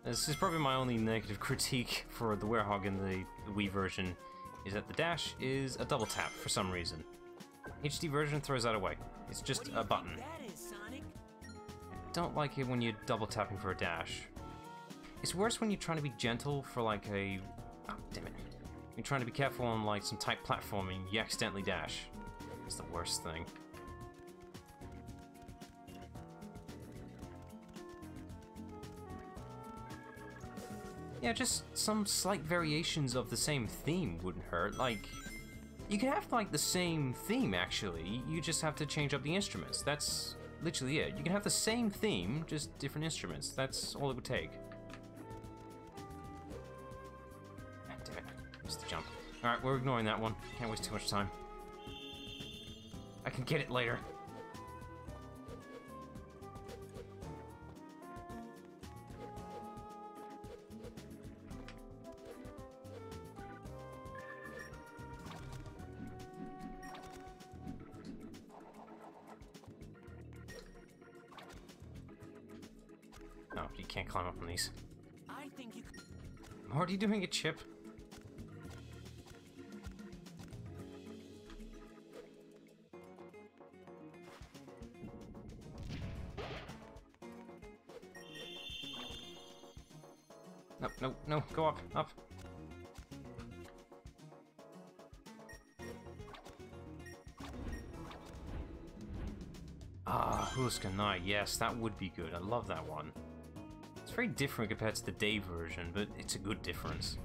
This is probably my only negative critique for the Werehog in the Wii version, is that the dash is a double tap for some reason. HD version throws that away. It's just a button. That is, Sonic? I don't like it when you're double tapping for a dash. It's worse when you're trying to be gentle for like a... Oh, damn it. You're trying to be careful on like some tight platforming, you accidentally dash. It's the worst thing. Yeah, just some slight variations of the same theme wouldn't hurt. Like, you could have, like, the same theme, actually. You just have to change up the instruments. That's literally it. You can have the same theme, just different instruments. That's all it would take. Ah, damn it. Missed the jump. Alright, we're ignoring that one. Can't waste too much time. I can get it later. No, you can't climb up on these. I think you could... What are you doing, a Chip? No, no, no, go up, up. Ah, Huskanai, yes, that would be good. I love that one. It's very different compared to the day version, but it's a good difference.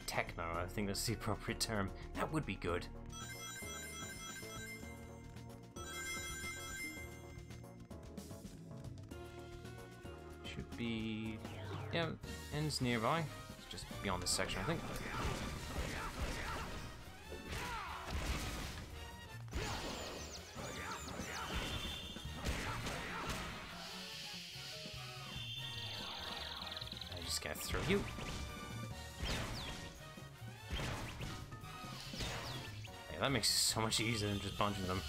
Techno, I think that's the appropriate term. That would be good. Should be... yeah, ends nearby. It's just beyond this section, I think. I just gotta throw you. Yeah, that makes it so much easier than just punching them.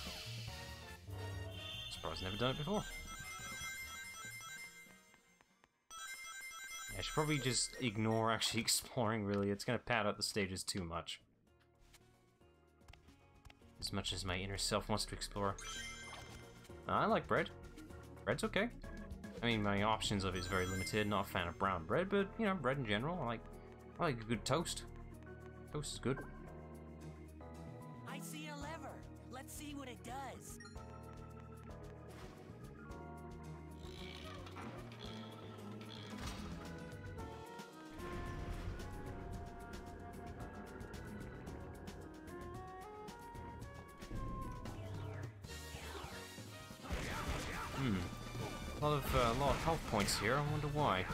Surprised I've never done it before. I should probably just ignore actually exploring, really. It's gonna pad out the stages too much. As much as my inner self wants to explore. I like bread. Bread's okay. I mean, my options of it is very limited. Not a fan of brown bread, but, you know, bread in general. I like a good toast. Toast is good. I see a lever. Let's see what it does. A lot of health points here. I wonder why.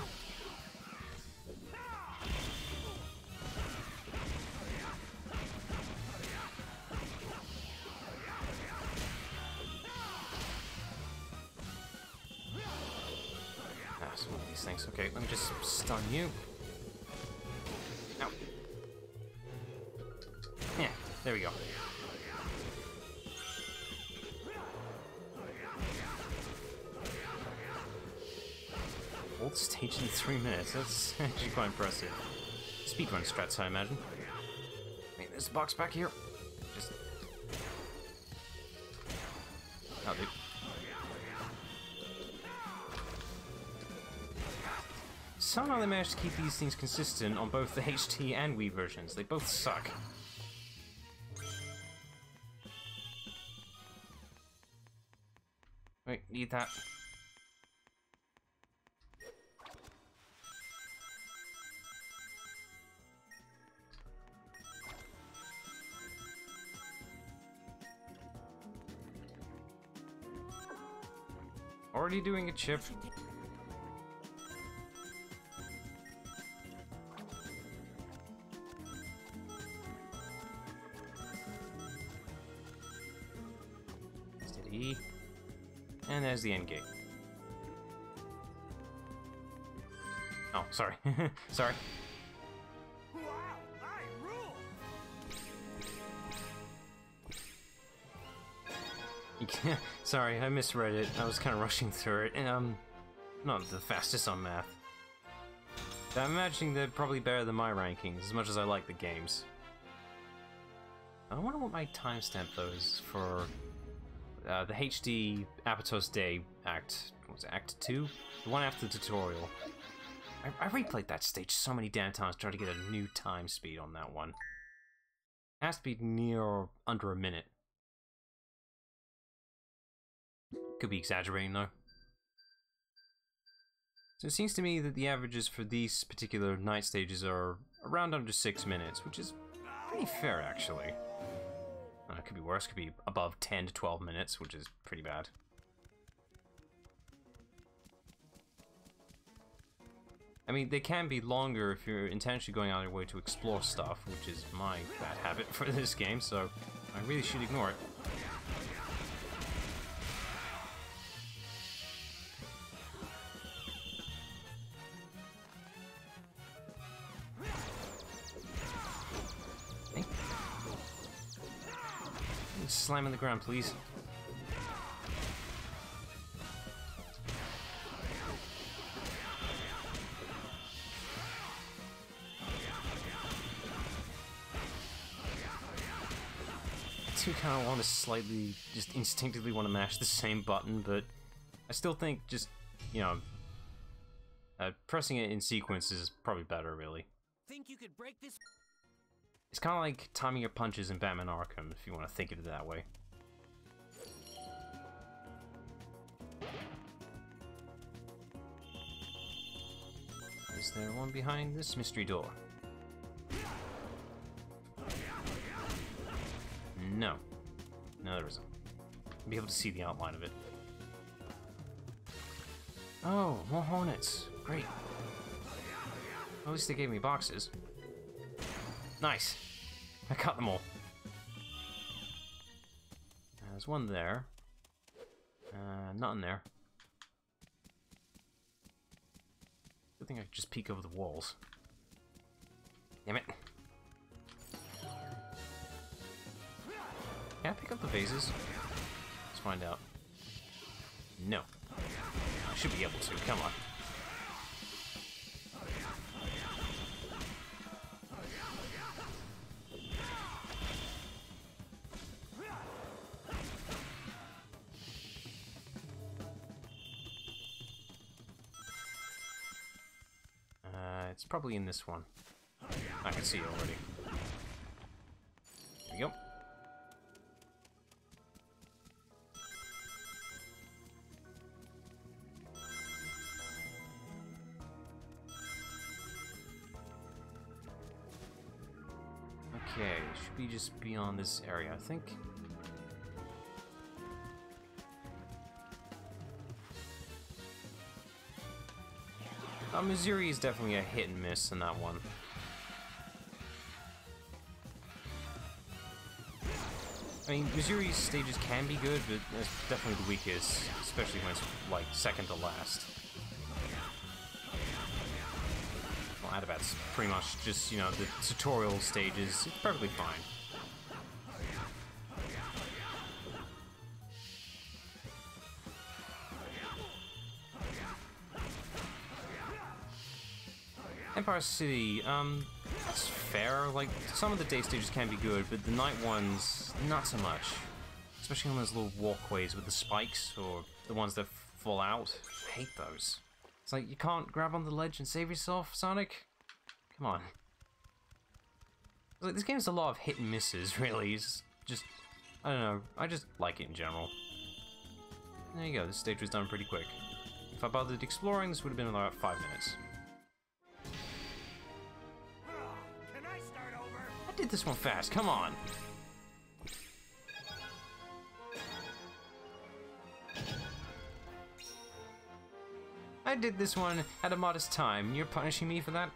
Some of these things. Okay, let me just stun you. Ow. Yeah, there we go. Old stage in 3 minutes. That's actually quite impressive. Speedrun strats, I imagine. Wait, there's a box back here. Just. Oh, dude. Somehow they managed to keep these things consistent on both the HT and Wii versions. They both suck. Wait, need that. Already doing a chip. Steady. And there's the end gate. Oh, sorry. Sorry. Wow, I rule! Sorry, I misread it. I was kind of rushing through it, and I'm not the fastest on math. I'm imagining they're probably better than my rankings, as much as I like the games. I wonder what my timestamp though is for the HD Apatos Day Act. What was it, Act 2? The one after the tutorial. I replayed that stage so many damn times trying to get a new time speed on that one. It has to be near under a minute. Could be exaggerating though. So it seems to me that the averages for these particular night stages are around under 6 minutes, which is pretty fair actually. It could be worse, could be above 10 to 12 minutes, which is pretty bad. I mean, they can be longer if you're intentionally going out of your way to explore stuff, which is my bad habit for this game, so I really should ignore it. Slam on the ground, please. I do kind of want to slightly, just instinctively want to mash the same button, but I still think just, you know, pressing it in sequence is probably better, really. Think you could break this? It's kind of like timing your punches in Batman Arkham, if you want to think of it that way. Is there one behind this mystery door? No. No, there isn't. I'll be able to see the outline of it. Oh, more hornets. Great. At least they gave me boxes. Nice. I got them all. There's one there. Not in there. I think I could just peek over the walls. Damn it. Can I pick up the vases? Let's find out. No. I should be able to. Come on. It's probably in this one. I can see it already. There we go. Okay, should be just beyond this area, I think. Missouri is definitely a hit and miss in that one. I mean, Missouri's stages can be good, but it's definitely the weakest, especially when it's, like, second to last. Well, Adabat's pretty much just, you know, the tutorial stages. It's perfectly fine. Empire City, that's fair. Like, some of the day stages can be good, but the night ones, not so much. Especially on those little walkways with the spikes, or the ones that fall out. I hate those. It's like, you can't grab on the ledge and save yourself, Sonic? Come on. Like, this game has a lot of hit and misses, really. It's just, I don't know, I just like it in general. There you go, this stage was done pretty quick. If I bothered exploring, this would have been about 5 minutes. I did this one fast, come on! I did this one at a modest time. You're punishing me for that?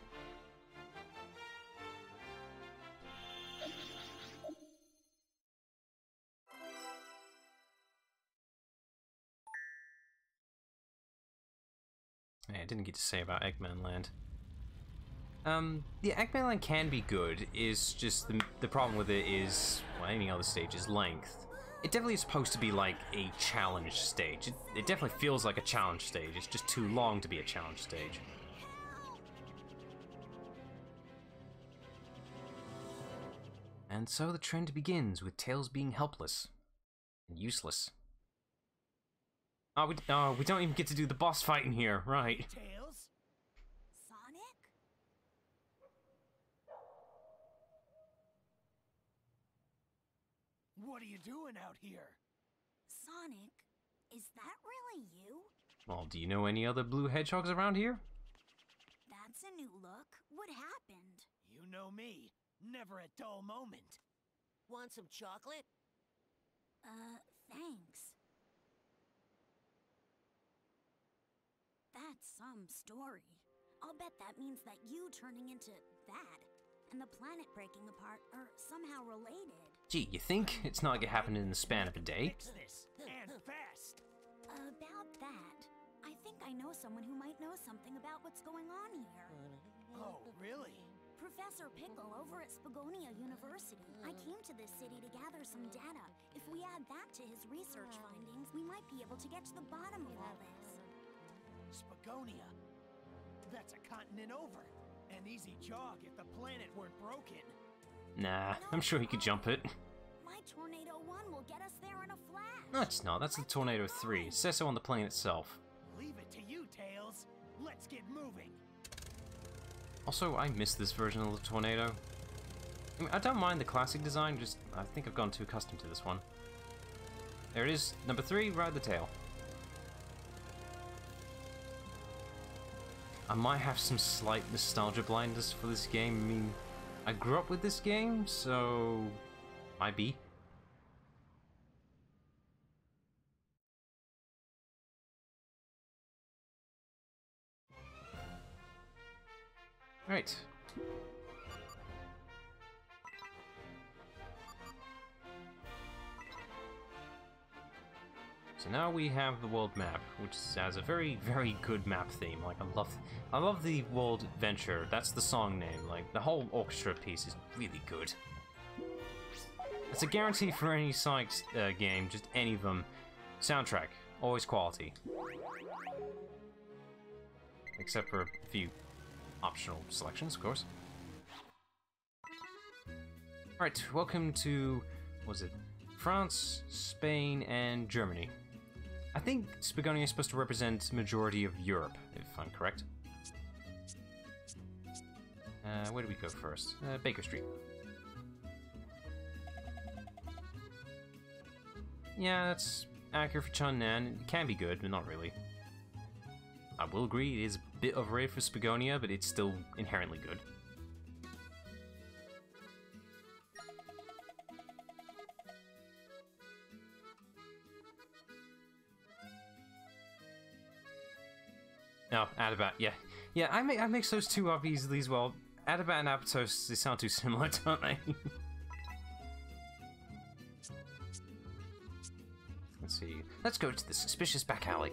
Hey, I didn't get to say about Eggman Land. Yeah, Eggman Land can be good, is just the problem with it is, well, any other stage, is length. It definitely is supposed to be like a challenge stage. It definitely feels like a challenge stage, it's just too long to be a challenge stage. And so the trend begins, with Tails being helpless and useless. Oh, we don't even get to do the boss fight in here, right? Tails? Sonic? What are you doing out here? Sonic, is that really you? Well, do you know any other blue hedgehogs around here? That's a new look. What happened? You know me. Never a dull moment. Want some chocolate? Thanks. That's some story. I'll bet that means that you turning into that and the planet breaking apart are somehow related. Gee, you think? It's not like it happened in the span of a day. Fix this, and fast. About that, I think I know someone who might know something about what's going on here. Oh, really? Professor Pickle over at Spagonia University. I came to this city to gather some data. If we add that to his research findings, we might be able to get to the bottom of all this. Spagonia. That's a continent over. An easy jog if the planet weren't broken. Nah, I'm sure he could jump it. My Tornado 1 will get us there in a flash. No, it's not. That's the Tornado 3. It says so on the plane itself. Leave it to you, Tails. Let's get moving. Also, I miss this version of the Tornado. I mean, I don't mind the classic design, just I think I've gotten too accustomed to this one. There it is, number 3, ride the tail. I might have some slight nostalgia blindness for this game. I mean, I grew up with this game, so might be. Right. So now we have the world map, which has a very, very good map theme. Like, I love the World Adventure. That's the song name. Like, the whole orchestra piece is really good. It's a guarantee for any Sonic game, just any of them. Soundtrack, always quality. Except for a few optional selections, of course. Alright, welcome to, what was it, France, Spain, and Germany. I think Spagonia is supposed to represent majority of Europe, if I'm correct. Where do we go first? Baker Street. Yeah, that's accurate for Chunnan. It can be good, but not really. I will agree, it is a bit overrated for Spagonia, but it's still inherently good. No, Adabat, yeah. Yeah, I mix those two up easily as well. Adabat and Aptos, they sound too similar, don't they? Let's see. Let's go to the suspicious back alley.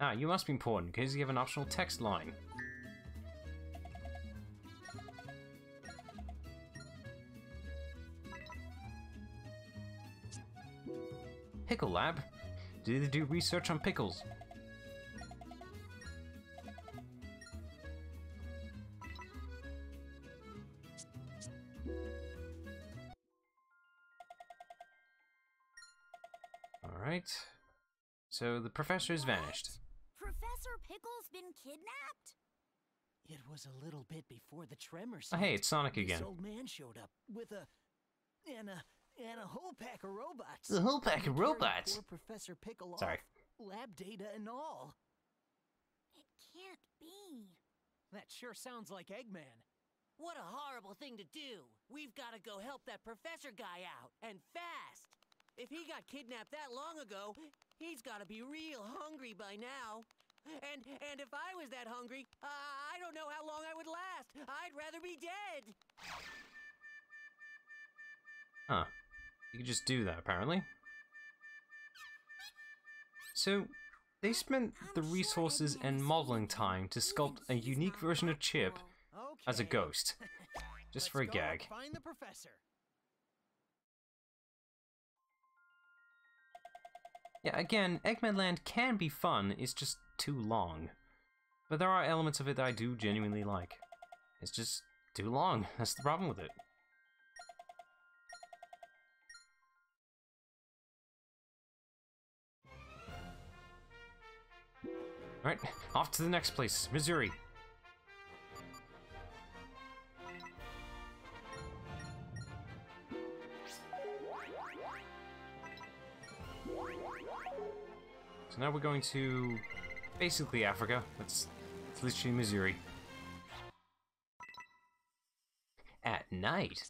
Ah, you must be important, because you have an optional text line. Pickle Lab? Do they do research on pickles? Alright. So the professor has vanished. Professor Pickle's been kidnapped? It was a little bit before the tremors. Oh, hey, it's Sonic This again. old man showed up with a whole pack of robots. The whole pack He of carried robots? poor Professor Pickle Sorry. off, lab data and all. It can't be. That sure sounds like Eggman. What a horrible thing to do. We've got to go help that professor guy out, and fast. If he got kidnapped that long ago, he's got to be real hungry by now. And if I was that hungry, I don't know how long I would last. I'd rather be dead. Huh. You could just do that, apparently. So, they spent the resources and modeling time to sculpt a unique version of Chip as a Okay. ghost. Just for a Let's go gag. Find the professor. Yeah, again, Eggman Land can be fun, it's just too long. But there are elements of it that I do genuinely like. It's just too long, that's the problem with it. Alright, off to the next place, Missouri. So now we're going to basically Africa. It's literally Missouri. At night.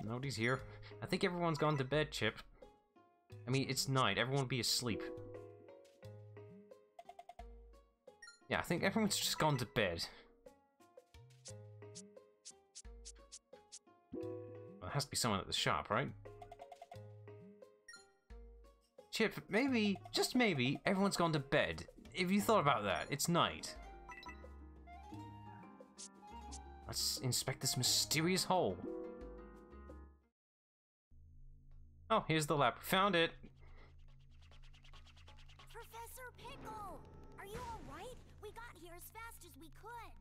Nobody's here. I think everyone's gone to bed, Chip. I mean, it's night. Everyone will be asleep. Yeah, I think everyone's just gone to bed. Well, there has to be someone at the shop, right? Chip, maybe, just maybe, everyone's gone to bed. If you thought about that, it's night. Let's inspect this mysterious hole. Oh, here's the lab. Found it. Professor Pickle! Are you alright? We got here as fast as we could.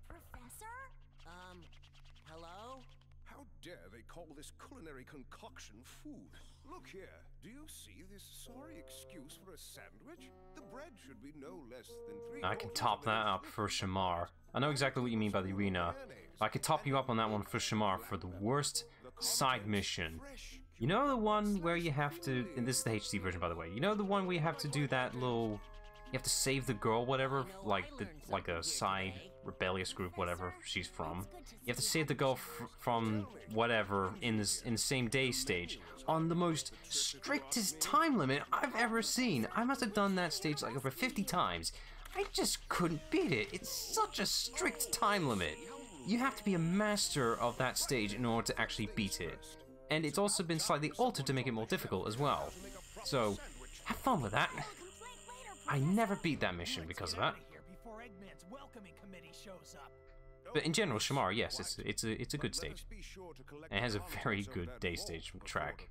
Professor? Hello? How dare they call this culinary concoction food? Look here, do you see this sorry excuse for a sandwich? The bread should be no less than 3 I can top that up for Shamar. I know exactly what you mean by the arena. I could top you up on that one for Shamar for the worst side mission. You know the one where you have to, and this is the HD version by the way, you know the one where you have to do that little, you have to save the girl, whatever, like a side rebellious group, whatever she's from. You have to save the girl from whatever in the same day stage on the most strictest time limit I've ever seen. I must have done that stage like over 50 times. I just couldn't beat it. It's such a strict time limit. You have to be a master of that stage in order to actually beat it. And it's also been slightly altered to make it more difficult as well. So, have fun with that. I never beat that mission because of that. Here before Eggman's welcoming committee shows up. But in general, Shamar, yes, it's a good stage. It has a very good day stage track.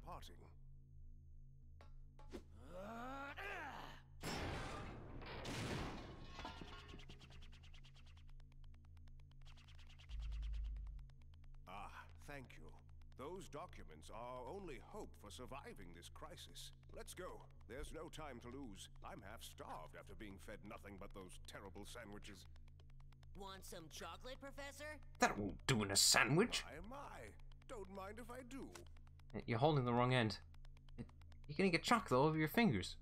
Thank you. Those documents are our only hope for surviving this crisis. Let's go. There's no time to lose. I'm half starved after being fed nothing but those terrible sandwiches. Want some chocolate, Professor? That won't do in a sandwich. My. Don't mind if I do. You're holding the wrong end. You're gonna get chocolate all over your fingers.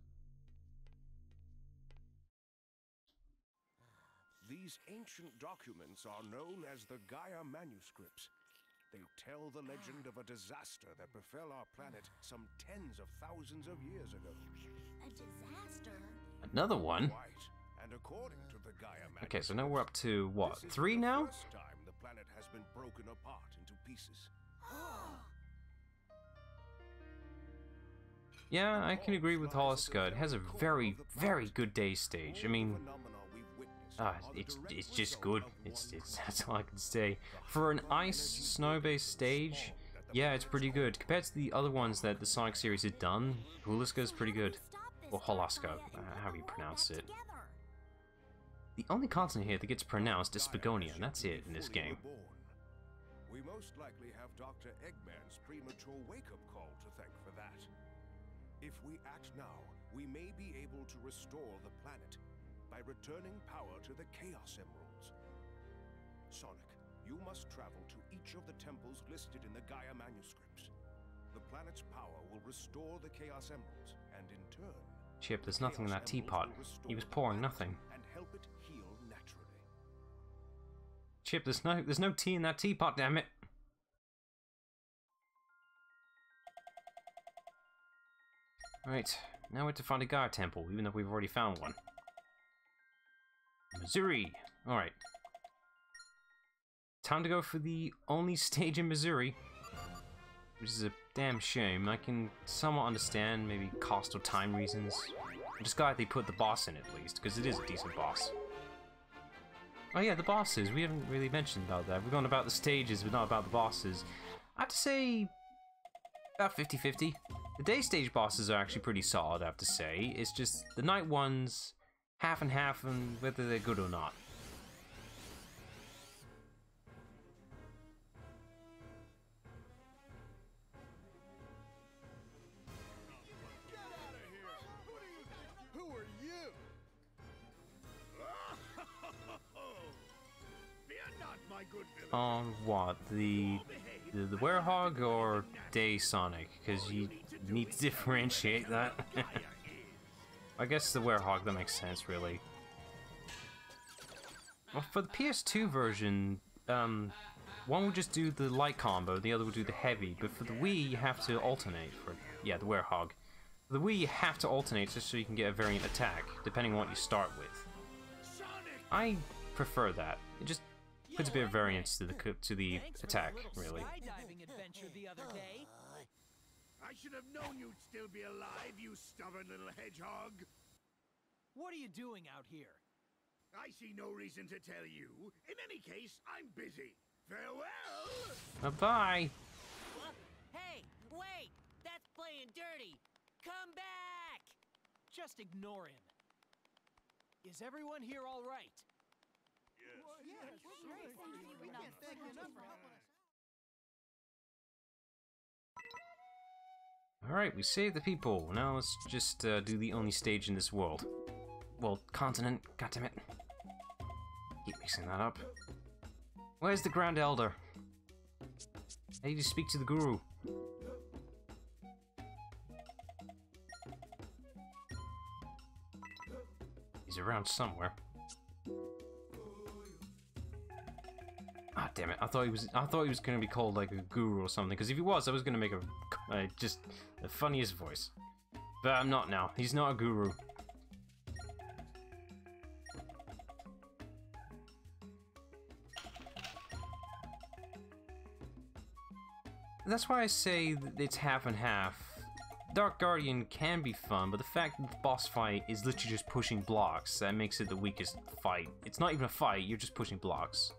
These ancient documents are known as the Gaia manuscripts. They tell the legend of a disaster that befell our planet some tens of thousands of years ago. A disaster? Another one? Right. And according to the Gaia manuscripts, Okay, so now we're up to, what, this is 3 the now? first time the planet has been broken apart into pieces. Yeah, I can agree with Holliska. It has a very, very good day stage. I mean, it's just good. It's that's all I can say. For an ice snow-based stage, yeah, it's pretty good compared to the other ones that the Sonic series had done. Holiska is pretty good, or Holaska, however you pronounce it. The only continent here that gets pronounced is Spagonia, and that's it in this game. We most likely have Dr. Eggman's premature wake-up call to thank for that. If we act now, we may be able to restore the planet by returning power to the Chaos Emeralds. Sonic, you must travel to each of the temples listed in the Gaia manuscripts. The planet's power will restore the Chaos Emeralds, and in turn, Chip, there's nothing in that teapot. He was pouring nothing. and help it heal naturally. Chip, there's no tea in that teapot, damn it. Right, now we have to find a Gaia temple, even though we've already found one. Missouri! Alright. Time to go for the only stage in Missouri. Which is a damn shame. I can somewhat understand, maybe cost or time reasons. I'm just glad they put the boss in at least, because it is a decent boss. Oh yeah, the bosses. We haven't really mentioned about that. We've gone about the stages, but not about the bosses. I have to say, about 50-50. The day stage bosses are actually pretty solid, I have to say. It's just the night ones, half and half, and whether they're good or not. Get out of here! Who are you? Fear not, my good villain. On what? The Werehog or Day Sonic? Because you need to differentiate that. I guess the Werehog, that makes sense, really. Well, for the PS2 version, one would just do the light combo, the other would do the heavy, but for the Wii, you have to alternate. Yeah, the Werehog. For the Wii, you have to alternate just so you can get a variant attack, depending on what you start with. I prefer that. It just puts a bit of variance to the attack, really. Skydiving adventure the other day. I should have known you'd still be alive, you stubborn little hedgehog. What are you doing out here? I see no reason to tell you. In any case, I'm busy. Farewell! Bye-bye! Hey, wait! That's playing dirty! Come back! Just ignore him. Is everyone here all right? Alright, we saved the people. Now let's just do the only stage in this world. Well, continent, goddammit. Keep mixing that up. Where's the Grand Elder? I need to speak to the Guru. He's around somewhere. Ah, damn it! I thought he was gonna be called like a guru or something. Because if he was, I was gonna make just the funniest voice. But I'm not now. He's not a guru. That's why I say that it's half and half. Dark Guardian can be fun, but the fact that the boss fight is literally just pushing blocks, that makes it the weakest fight. It's not even a fight, you're just pushing blocks.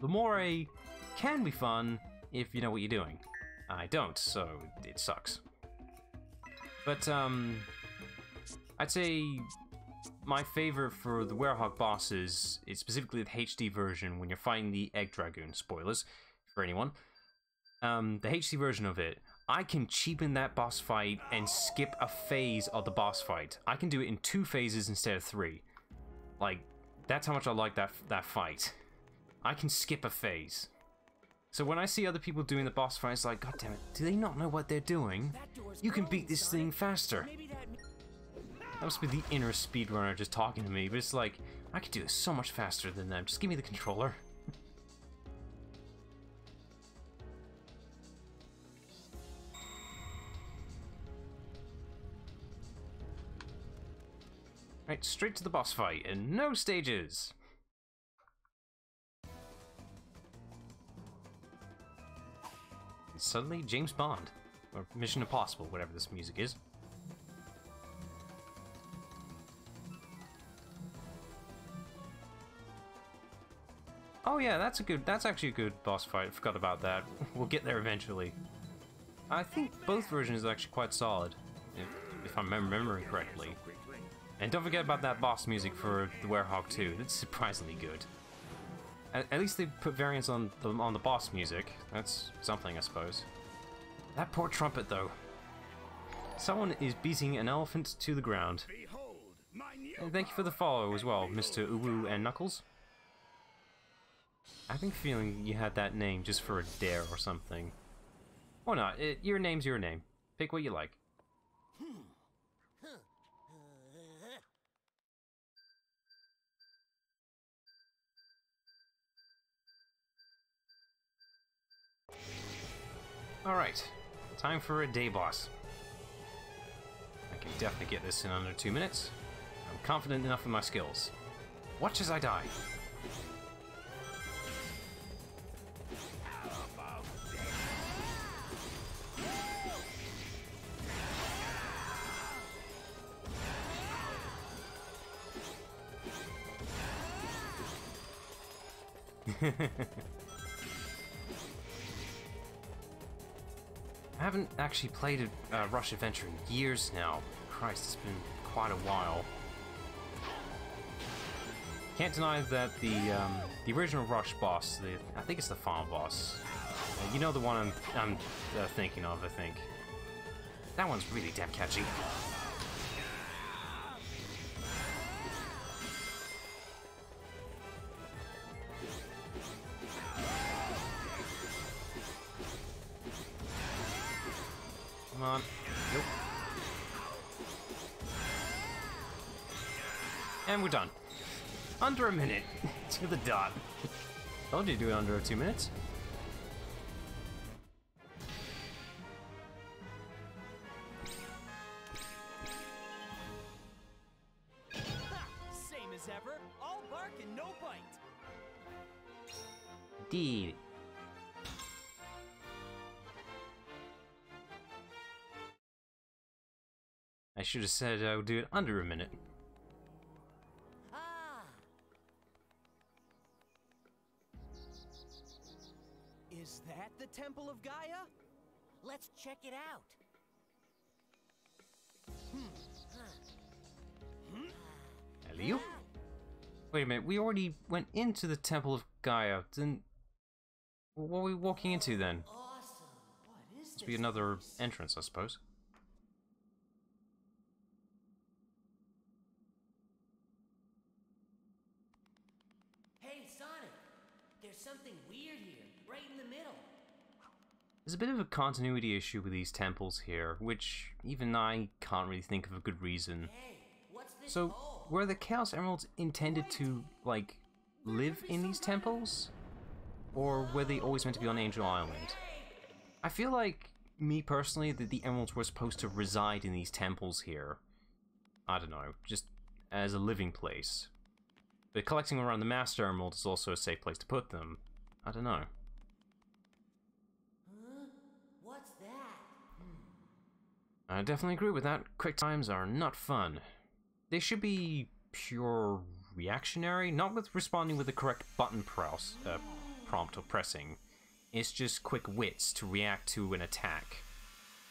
Lamore can be fun if you know what you're doing. I don't, so it sucks. But, I'd say my favorite for the Werehog bosses is specifically the HD version when you're fighting the Egg Dragoon. Spoilers for anyone. The HD version of it, I can cheapen that boss fight and skip a phase of the boss fight. I can do it in 2 phases instead of 3. Like, that's how much I like that fight. I can skip a phase. So when I see other people doing the boss fight, it's like, god damn it, do they not know what they're doing? You can beat this thing faster. That must be the inner speedrunner just talking to me, but it's like, I could do this so much faster than them. Just give me the controller. Right, straight to the boss fight, and no stages! And suddenly, James Bond. Or Mission Impossible, whatever this music is. Oh yeah, that's actually a good boss fight. I forgot about that. We'll get there eventually. I think both versions are actually quite solid, if I'm remembering correctly. And don't forget about that boss music for the Werehog 2. It's surprisingly good. At least they put variants on the boss music. That's something, I suppose. That poor trumpet, though. Someone is beating an elephant to the ground. And thank you for the follow as well, Mr. Uwu and Knuckles. I've been feeling you had that name just for a dare or something. Or not. Your name's your name. Pick what you like. Alright, time for a day boss. I can definitely get this in under 2 minutes. I'm confident enough in my skills. Watch as I die. I haven't actually played a Rush adventure in years now. Christ, it's been quite a while. Can't deny that the original Rush boss, I think it's the final boss. You know the one I'm thinking of, I think. That one's really damn catchy. Come on. Nope. And we're done. Under a minute. To the dot. Told you to do it under 2 minutes. Same as ever. All bark and no bite. Indeed. I should have said I would do it under a minute. Ah! Is that the Temple of Gaia? Let's check it out. Hello? Wait a minute, we already went into the Temple of Gaia. Then what are we walking into then? Awesome. What is Must be another entrance, I suppose. Hey, Sonic. There's something weird here, right in the middle. There's a bit of a continuity issue with these temples here, which even I can't really think of a good reason. Hey, what's this So, hole? were the Chaos Emeralds intended to, like, live in these temples? Or were they always meant to be on Angel Island? I feel like, me personally, that the Emeralds were supposed to reside in these temples here. I don't know, just as a living place. But collecting them around the Master Emerald is also a safe place to put them. I don't know. Huh? What's that? I definitely agree with that. Quick times are not fun. They should be pure reactionary, not with responding with the correct button prompt or pressing. It's just quick wits to react to an attack.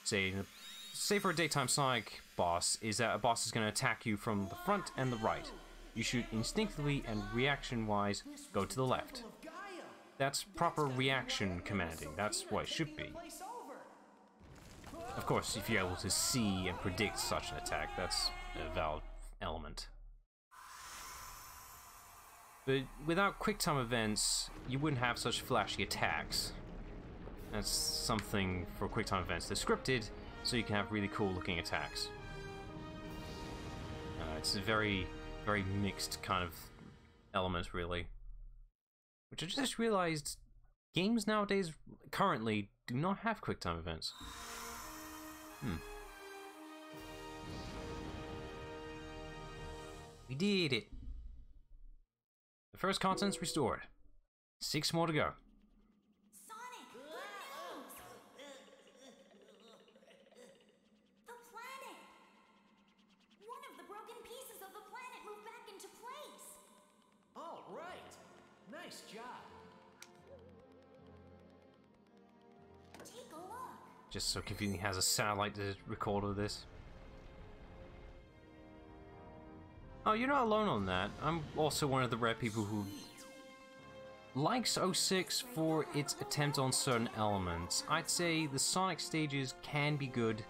Say for a daytime Sonic boss, is that a boss is going to attack you from the front and the right. You should instinctively and reaction-wise go to the left. That's proper reaction commanding. That's what it should be. Of course, if you're able to see and predict such an attack, that's a valid element. But without quick-time events, you wouldn't have such flashy attacks. That's something for quick-time events. They're scripted, so you can have really cool-looking attacks. It's a very mixed kind of element, really. Which I just realized games nowadays, currently, do not have QuickTime events. We did it! The first continent's restored. 6 more to go. Sonic, good news! The planet! One of the broken pieces of the planet moved back into place! All right. Nice job. Take a look. Just so convenient, has a satellite to record all this. Oh, you're not alone on that. I'm also one of the rare people who likes 06 for its attempt on certain elements. I'd say the Sonic stages can be good,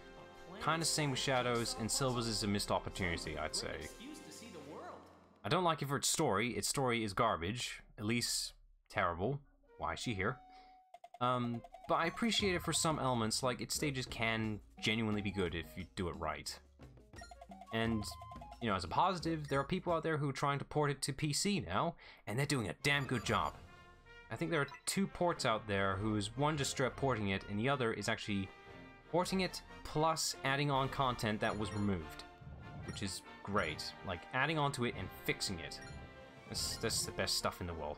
kind of same with Shadows, and Silver's is a missed opportunity, I'd say. Excuse to see the world. I don't like it for its story. Its story is garbage, at least terrible. Why is she here? But I appreciate it for some elements, like its stages can genuinely be good if you do it right. And, you know, as a positive, there are people out there who are trying to port it to PC now, and they're doing a damn good job. I think there are 2 ports out there whose one just straight porting it, and the other is actually porting it plus adding on content that was removed, which is great. Like, adding onto it and fixing it. That's the best stuff in the world.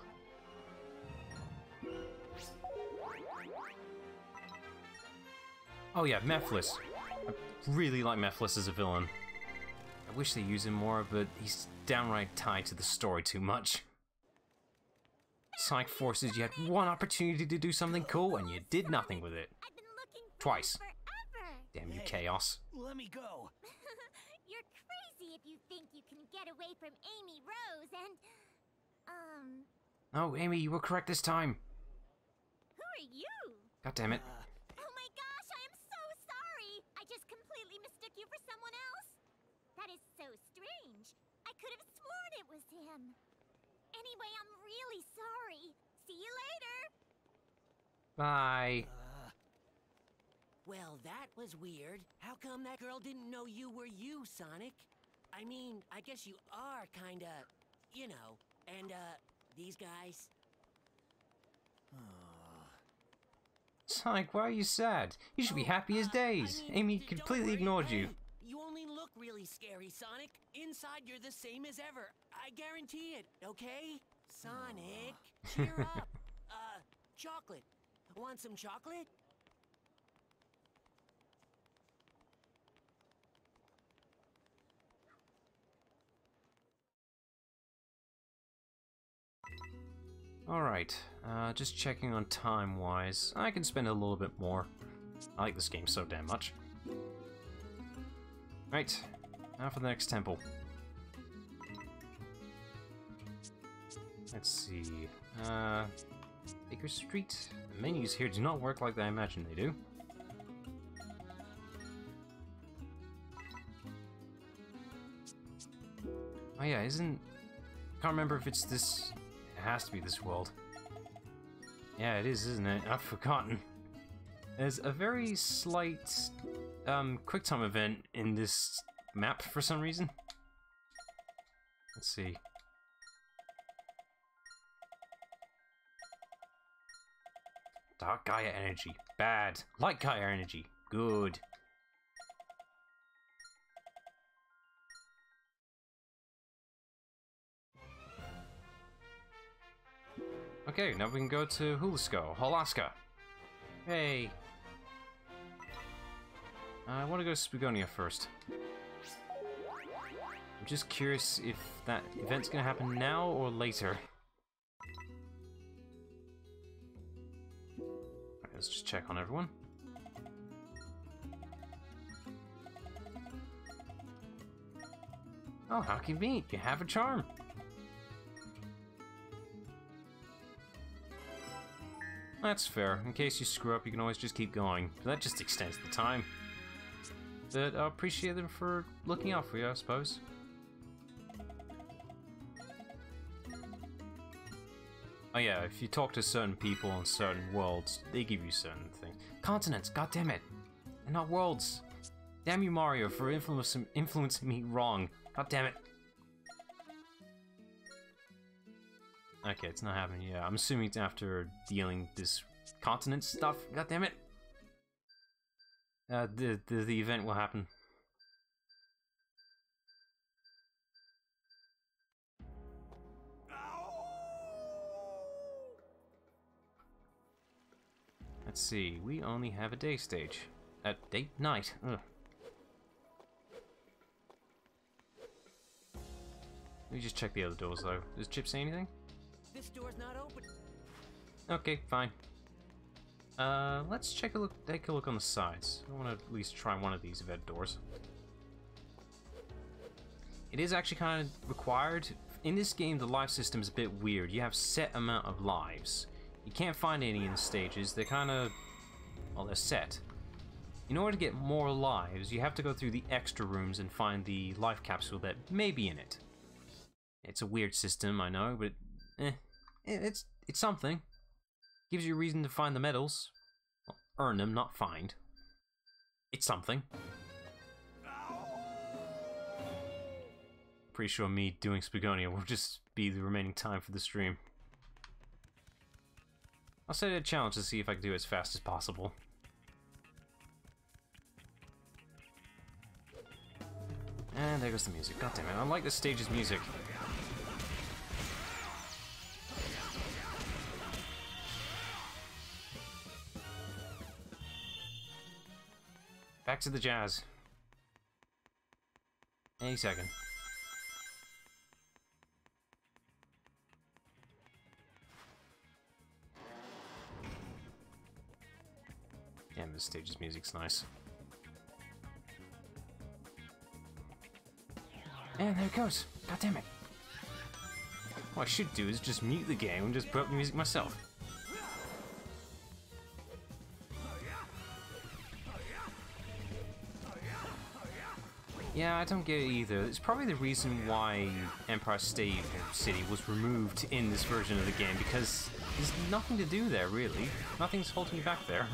Oh yeah, Mephiles. I really like Mephiles as a villain. I wish they use him more, but he's downright tied to the story too much. Sonic Forces, you had one opportunity to do something cool, and you did nothing with it. I've been looking for Twice. you forever. Damn you, Hey. Chaos. Let me go. You're crazy if you think you can get away from Amy Rose and... Oh, Amy, you were correct this time. Who are you? God damn it. Oh my gosh, I am so sorry! I just completely mistook you for someone else. That is so strange. I could have sworn it was him. Anyway, I'm really sorry. See you later. Bye. Well, that was weird. How come that girl didn't know you were you, Sonic? I mean, I guess you are kinda, you know, and, these guys. Sonic, why are you sad? You should be happy as days. I mean, Amy don't completely worry, ignored you. hey, You only look really scary, Sonic. Inside, you're the same as ever. I guarantee it, okay? Sonic, cheer up. Chocolate. Want some chocolate? Alright, just checking on time-wise. I can spend a little bit more. I like this game so damn much. Right, now for the next temple. Let's see. Baker Street. The menus here do not work like I imagine they do. Oh yeah, isn't... Can't remember if it's this... It has to be this world. Yeah, it is, isn't it? I've forgotten. There's a very slight QuickTime event in this map for some reason. Let's see. Dark Gaia energy. Bad. Light Gaia energy. Good. Okay, now we can go to Holaska. Hey. I want to go to Spagonia first. I'm just curious if that event's gonna happen now or later. Alright, let's just check on everyone. Oh, how convenient. You have a charm. That's fair. In case you screw up, you can always just keep going. That just extends the time. But I appreciate them for looking out for you, I suppose. Oh yeah, if you talk to certain people in certain worlds, they give you certain things. Continents, goddammit! They're not worlds! Damn you, Mario, for influencing me wrong. God damn it. Okay, it's not happening. Yeah, I'm assuming it's after dealing this continent stuff. God damn it! The event will happen. Let's see. We only have a day stage. Night. Ugh. Let me just check the other doors though. Does Chip say anything? This door's not open. Okay, fine. Let's take a look on the sides. I want to at least try one of these event doors. It is actually kind of required. In this game, the life system is a bit weird. You have set amount of lives. You can't find any in the stages. They're kind of, well, they're set. In order to get more lives, you have to go through the extra rooms and find the life capsule that may be in it. It's a weird system, I know, but it's something. Gives you a reason to find the medals. Well, earn them, not find. It's something. Pretty sure me doing Spagonia will just be the remaining time for the stream. I'll set it a challenge to see if I can do it as fast as possible. And there goes the music. God damn it, I like the stage's music. Back to the jazz. Any second. Damn, this stage's music's nice. And there it goes. God damn it. What I should do is just mute the game and just put up the music myself. Yeah, I don't get it either. It's probably the reason why Empire State City was removed in this version of the game, because there's nothing to do there, really. Nothing's holding you back there.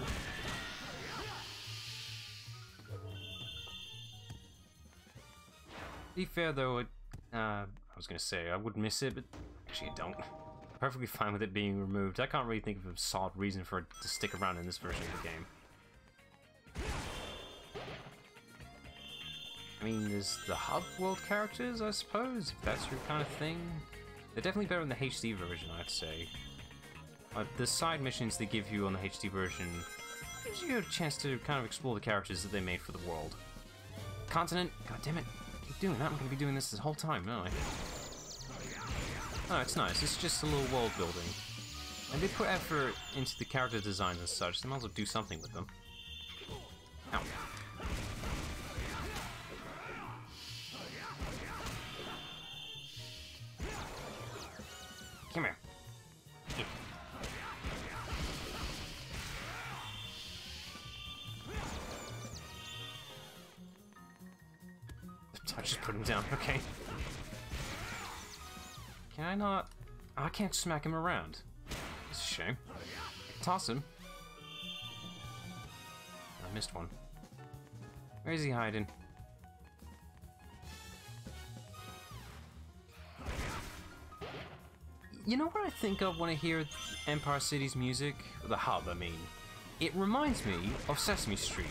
To be fair, though, I was going to say I would miss it, but actually I don't. I'm perfectly fine with it being removed. I can't really think of a solid reason for it to stick around in this version of the game. I mean, there's the hub world characters, I suppose, if that's your kind of thing. They're definitely better in the HD version, I'd say. The side missions they give you on the HD version gives you a chance to kind of explore the characters that they made for the world. Continent, god damn it, keep doing that. I'm going to be doing this whole time, aren't I? Oh, it's nice. It's just a little world building. And they put effort into the character designs and such, they might as well do something with them. Ow. Come here. I just put him down, okay. Can I not? Oh, I can't smack him around. That's a shame. Toss him. I missed one. Where is he hiding? You know what I think of when I hear Empire City's music? The hub, I mean. It reminds me of Sesame Street.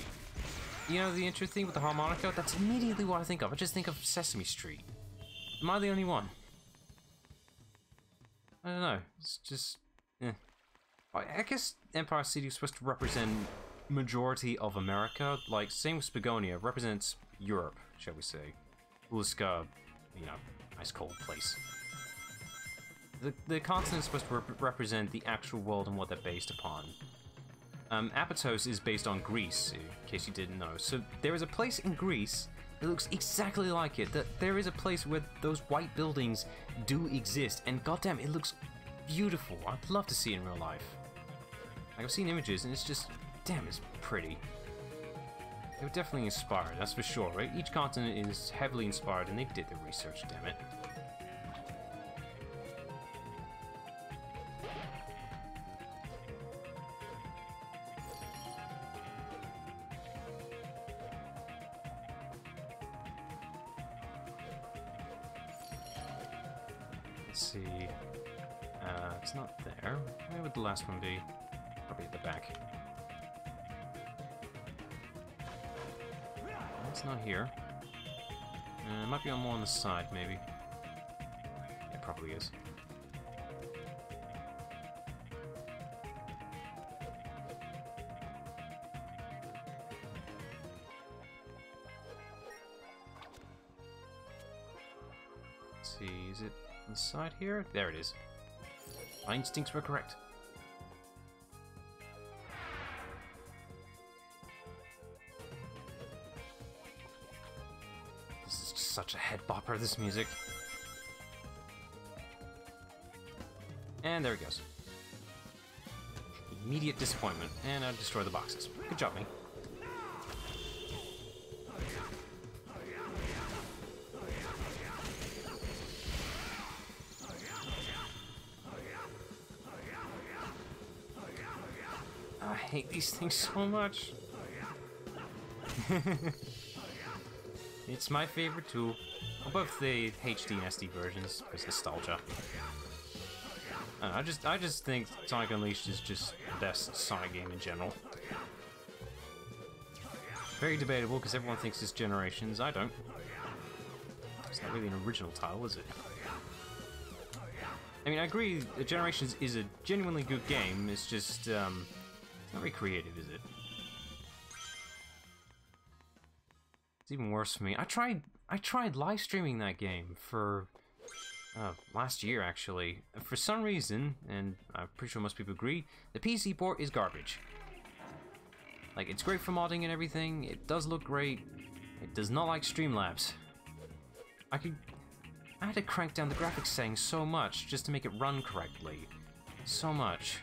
You know the intro theme with the harmonica? That's immediately what I think of. I just think of Sesame Street. Am I the only one? I don't know. It's just... I guess Empire City is supposed to represent majority of America. Like, same with Spagonia. Represents Europe, shall we say. Uluska, you know, nice cold place. The continent is supposed to represent the actual world and what they're based upon. Apatos is based on Greece, in case you didn't know. So there is a place in Greece that looks exactly like it. There is a place where those white buildings do exist, and goddamn, it looks beautiful. I'd love to see it in real life. Like, I've seen images, and it's just, damn, it's pretty. They were definitely inspired, that's for sure, right? Each continent is heavily inspired, and they did their research, damn it. Let's see. It's not there. Where would the last one be? Probably at the back. It's not here. It might be on more on the side, maybe. It probably is. Let's see, is it on the side here? There it is. My instincts were correct. This is just such a head bopper, this music. And there it goes. Immediate disappointment. And I destroy the boxes. Good job, me. I hate these things so much. It's my favorite too. Both the HD and SD versions, because nostalgia. I just think Sonic Unleashed is just the best Sonic game in general. Very debatable because everyone thinks it's Generations. I don't. It's not really an original title, is it? I mean, I agree. Generations is a genuinely good game. It's just it's not very creative, is it? It's even worse for me. I tried live streaming that game for last year, actually. For some reason, and I'm pretty sure most people agree, the PC port is garbage. Like, it's great for modding and everything. It does look great. It does not like Streamlabs. I had to crank down the graphics settings so much just to make it run correctly. So much.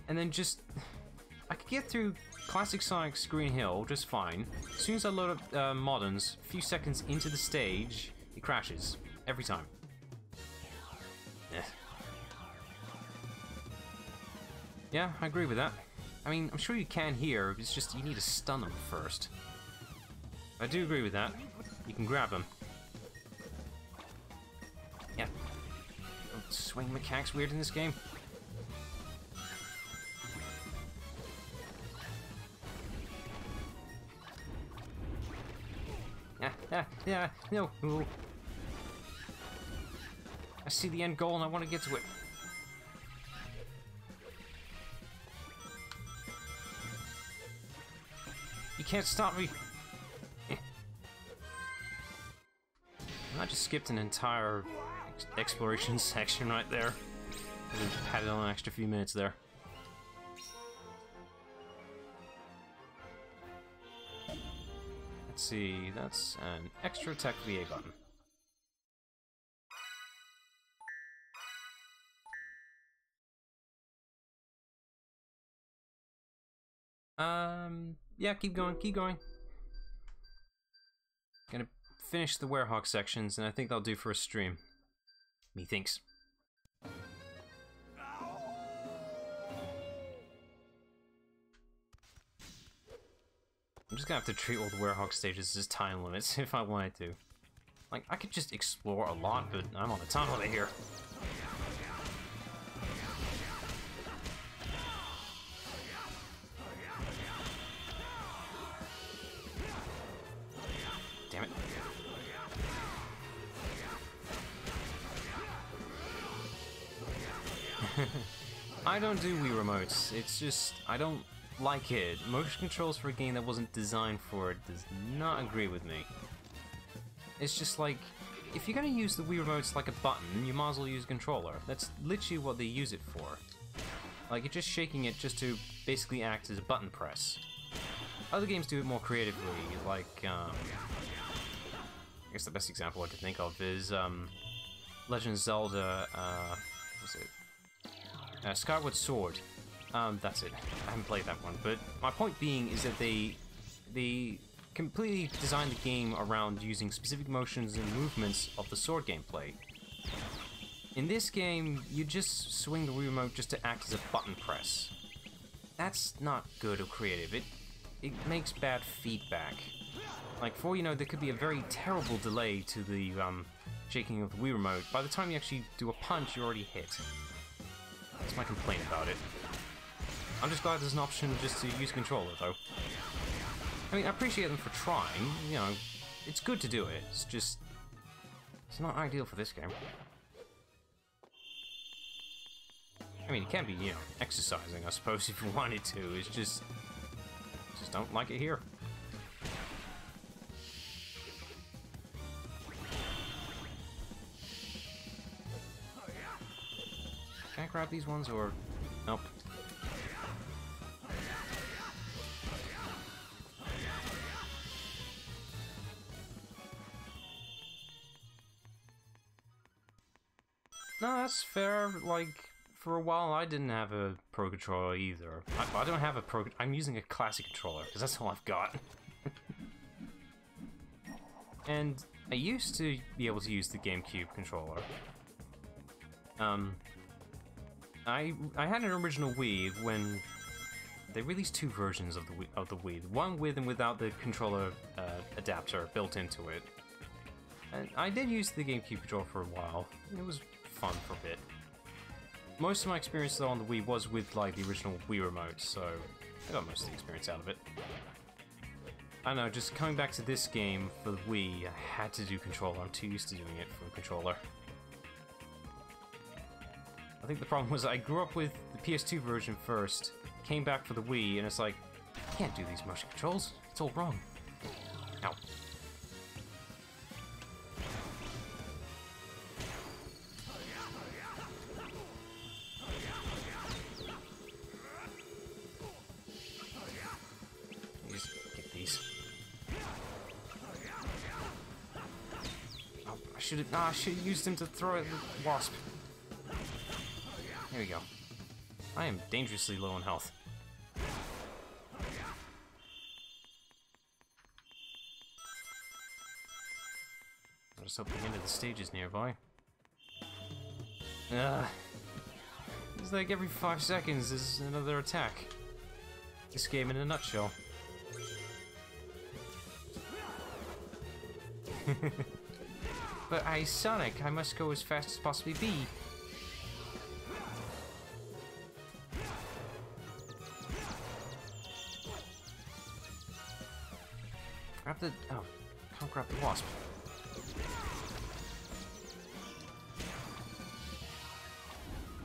And then just... I could get through classic Sonic's Green Hill just fine. As soon as I load up Moderns, a few seconds into the stage, it crashes. Every time. Eh. Yeah, I agree with that. I mean, I'm sure you can here, it's just you need to stun them first. I do agree with that. You can grab them. Yeah. Swing mechanics weird in this game. Yeah, no. Ooh. I see the end goal and I want to get to it. You can't stop me. I just skipped an entire exploration section right there. I just padded on an extra few minutes there. Let's see, that's an extra attack for the A button. Yeah, keep going, keep going. Gonna finish the Werehog sections, and I think that'll do for a stream. Methinks. I'm just gonna have to treat all the Werehog stages as time limits if I wanted to. Like, I could just explore a lot, but I'm on a time limit here. Damn it. I don't do Wii remotes. It's just, I don't like it. Motion controls for a game that wasn't designed for it does not agree with me. It's just like, if you're gonna use the Wii remotes like a button, you might as well use a controller. That's literally what they use it for. Like, you're just shaking it just to basically act as a button press. Other games do it more creatively, like, I guess the best example I can think of is, Legend of Zelda, what was it? Skyward Sword. That's it. I haven't played that one, but my point being is that they completely designed the game around using specific motions and movements of the sword gameplay. In this game, you just swing the Wii remote just to act as a button press. That's not good or creative. It makes bad feedback. Like, for all you know, there could be a very terrible delay to the shaking of the Wii remote. By the time you actually do a punch, you're already hit. my complaint about it. I'm just glad there's an option just to use a controller, though. I mean, I appreciate them for trying, you know, it's good to do it, it's just... it's not ideal for this game. I mean, it can be, you know, exercising, I suppose, if you wanted to, it's just don't like it here. Can I grab these ones, or... nope. No, that's fair. Like, for a while I didn't have a Pro Controller either. I don't have a Pro... I'm using a Classic Controller, because that's all I've got. And I used to be able to use the GameCube controller. I had an original Wii when they released two versions of the Wii. One with and without the controller adapter built into it. And I did use the GameCube controller for a while. It was fun for a bit. Most of my experience though on the Wii was with like the original Wii remote, so I got most of the experience out of it. I don't know, just coming back to this game for the Wii, I had to do controller. I'm too used to doing it from controller. I think the problem was I grew up with the PS2 version first, came back for the Wii, and it's like, I can't do these motion controls. It's all wrong. Ow. Just get these. Oh, I should have used him to throw at the wasp. There we go. I am dangerously low on health. I just hope the end of the stage is nearby. It's like every 5 seconds is another attack. This game in a nutshell. But hey, Sonic, I must go as fast as possibly be. Grab the... oh, can't grab the wasp.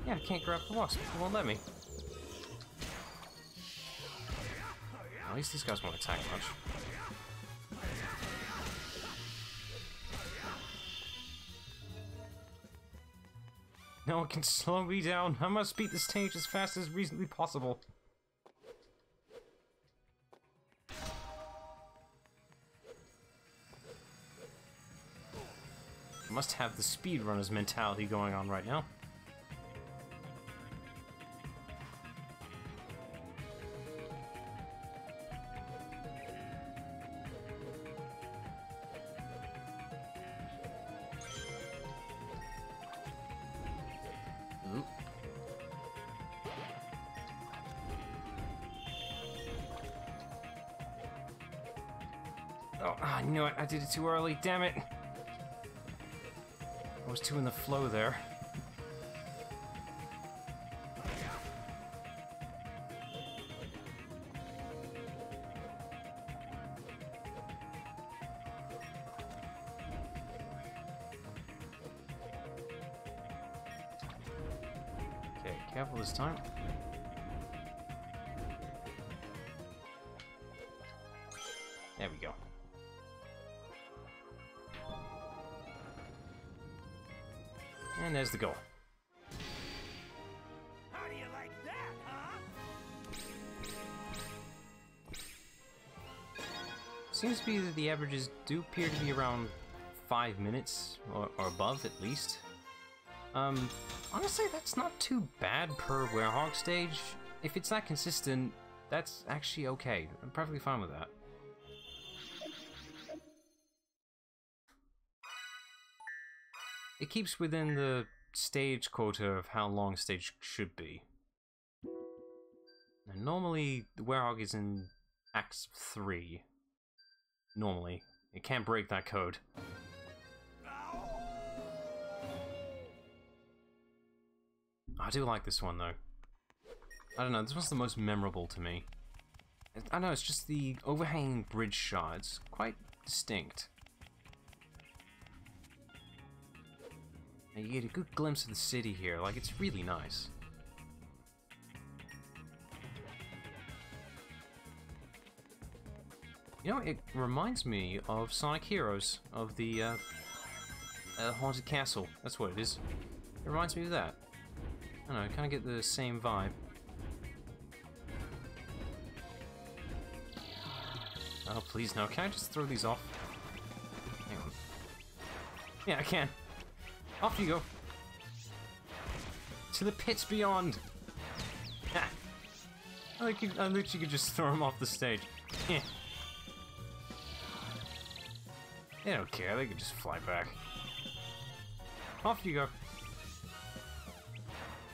Yeah, I can't grab the wasp. It won't let me. At least these guys won't attack much. No one can slow me down. I must beat the stage as fast as reasonably possible. I must have the speedrunner's mentality going on right now. Ooh. Oh, I knew it. I did it too early. Damn it. I was too in the flow there. Okay, careful this time. There we go. And there's the goal. How do you like that, huh? Seems to be that the averages do appear to be around 5 minutes, or above at least. Honestly, that's not too bad per Werehog stage. If it's that consistent, that's actually okay. I'm perfectly fine with that. It keeps within the stage quota of how long a stage should be. And normally, the Werehog is in Act 3. Normally. It can't break that code. I do like this one, though. I don't know, this one's the most memorable to me. I don't know, it's just the overhanging bridge shot. It's quite distinct. And you get a good glimpse of the city here, like, it's really nice. You know, it reminds me of Sonic Heroes, of the Haunted Castle. That's what it is. It reminds me of that. I don't know, I kind of get the same vibe. Oh, please no. Can I just throw these off? Hang on. Yeah, I can. Off you go. To the pits beyond. Ha! I literally could just throw them off the stage. Yeah. They don't care. They can just fly back. Off you go.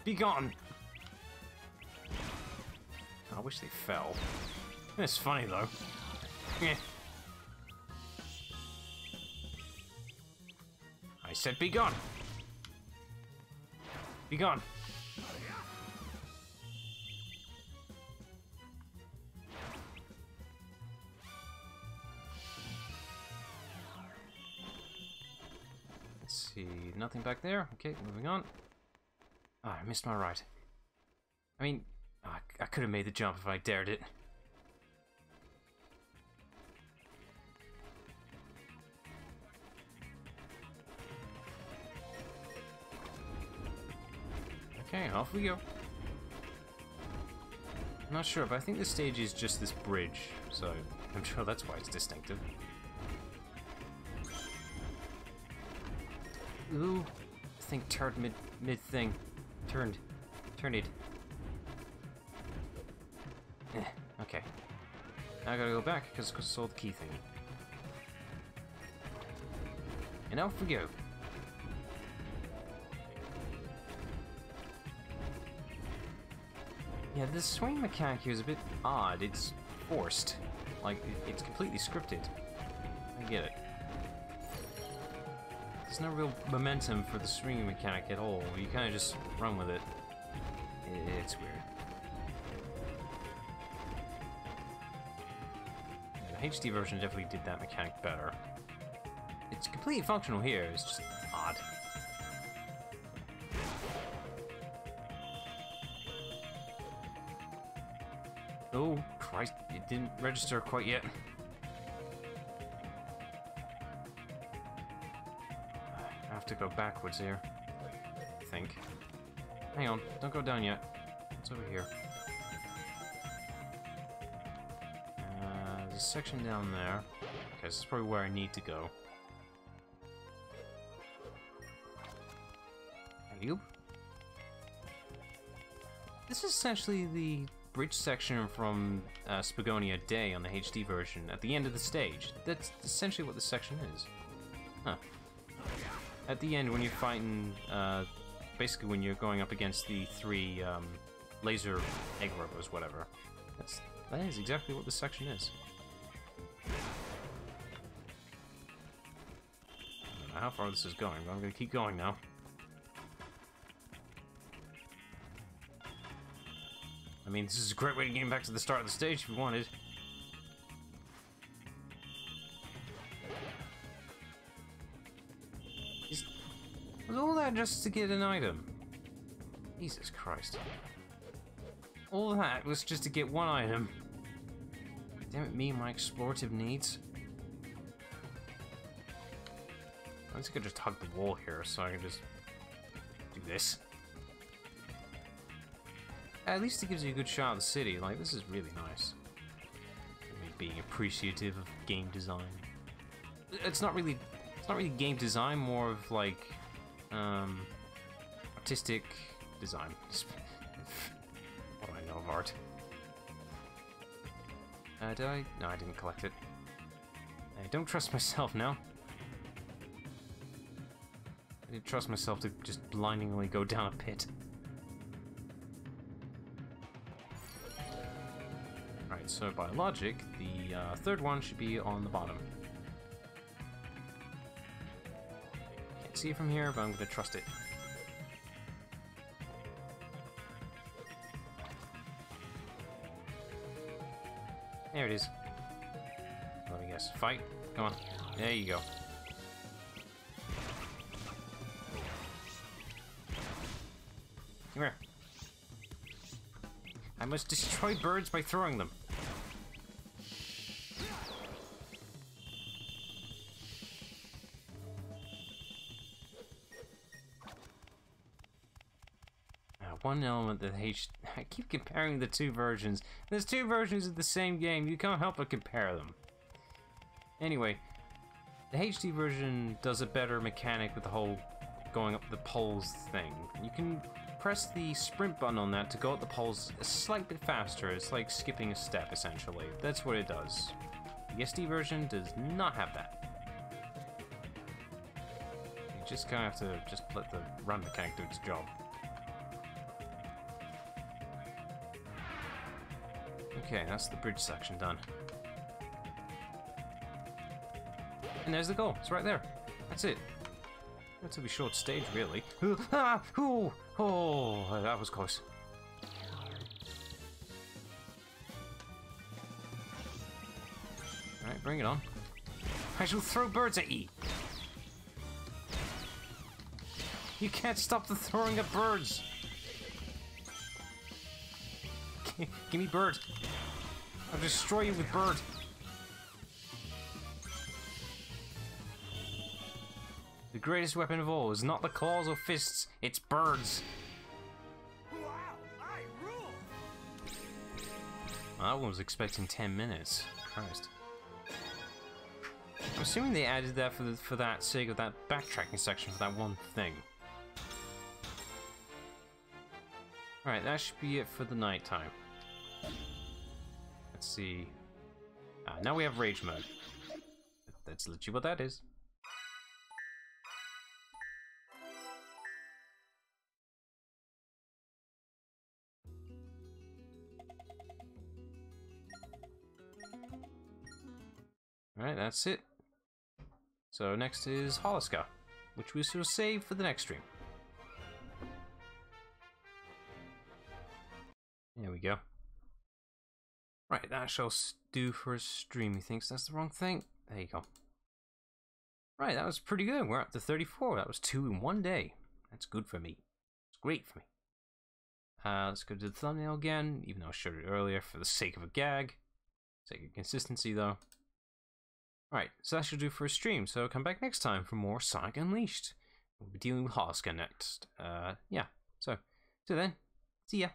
Be gone. I wish they fell. It's funny though. Yeah. I said be gone. Be gone. Let's see, nothing back there. Okay, moving on. Ah, I missed my right. I mean, I could have made the jump if I dared it. Okay, off we go. I'm not sure, but I think this stage is just this bridge, so I'm sure that's why it's distinctive. Ooh, I think turned mid thing. Turned it. Okay. Now I gotta go back because I saw the key thing. And off we go. Yeah, this swing mechanic here is a bit odd. It's forced. Like, it's completely scripted. I get it. There's no real momentum for the swing mechanic at all. You kind of just run with it. It's weird. Yeah, the HD version definitely did that mechanic better. It's completely functional here. It's just odd. Oh, Christ, it didn't register quite yet. I have to go backwards here, I think. Hang on, don't go down yet. What's over here? There's a section down there. Okay, this is probably where I need to go. Alley-oop. This is essentially the bridge section from Spagonia Day on the HD version at the end of the stage. That's essentially what this section is. Huh. At the end when you're fighting, basically when you're going up against the three laser egg robots, whatever. That is exactly what this section is. I don't know how far this is going, but I'm gonna keep going now. I mean, this is a great way to get back to the start of the stage if you wanted. Was all that just to get an item? Jesus Christ. All that was just to get one item. Damn it, me and my explorative needs. I just could just hug the wall here so I can just do this. At least it gives you a good shot of the city. Like, this is really nice. I mean, being appreciative of game design. It's not really game design, more of like artistic design. What do I know of art? Did I? No, I didn't collect it. I don't trust myself now. I didn't trust myself to just blindingly go down a pit. Right, so by logic, the third one should be on the bottom. Can't see it from here, but I'm gonna trust it. There it is. Let me guess. Fight. Come on. There you go. Come here. I must destroy birds by throwing them. One element that I keep comparing the two versions. There's two versions of the same game. You can't help but compare them. Anyway, the HD version does a better mechanic with the whole going up the poles thing. You can press the sprint button on that to go up the poles a slight bit faster. It's like skipping a step, essentially. That's what it does. The SD version does not have that. You just kind of have to just let the run mechanic do its job. Okay, that's the bridge section done. And there's the goal. It's right there. That's it. That's a short stage, really. Ah! Ooh! Oh, that was close. Alright, bring it on. I shall throw birds at ye. You can't stop the throwing of birds. Give me bird. I'll destroy you with bird. The greatest weapon of all is not the claws or fists, it's birds. Wow, I rule! Well, that one was expecting 10 minutes. Christ. I'm assuming they added that for that sake of that backtracking section for that one thing. Alright, that should be it for the nighttime. Let's see. Now we have rage mode. That's literally what that is. Alright, that's it. So next is Holoska, which we shall save for the next stream. There we go. Right, that shall do for a stream. He thinks that's the wrong thing. There you go. Right, that was pretty good. We're up to 34. That was 2 in 1 day. That's good for me. It's great for me. Let's go to the thumbnail again, even though I showed it earlier for the sake of a gag. Sake of consistency, though. Right, so that should do for a stream. So come back next time for more Sonic Unleashed. We'll be dealing with Holoska next. Yeah. So, till then, see ya.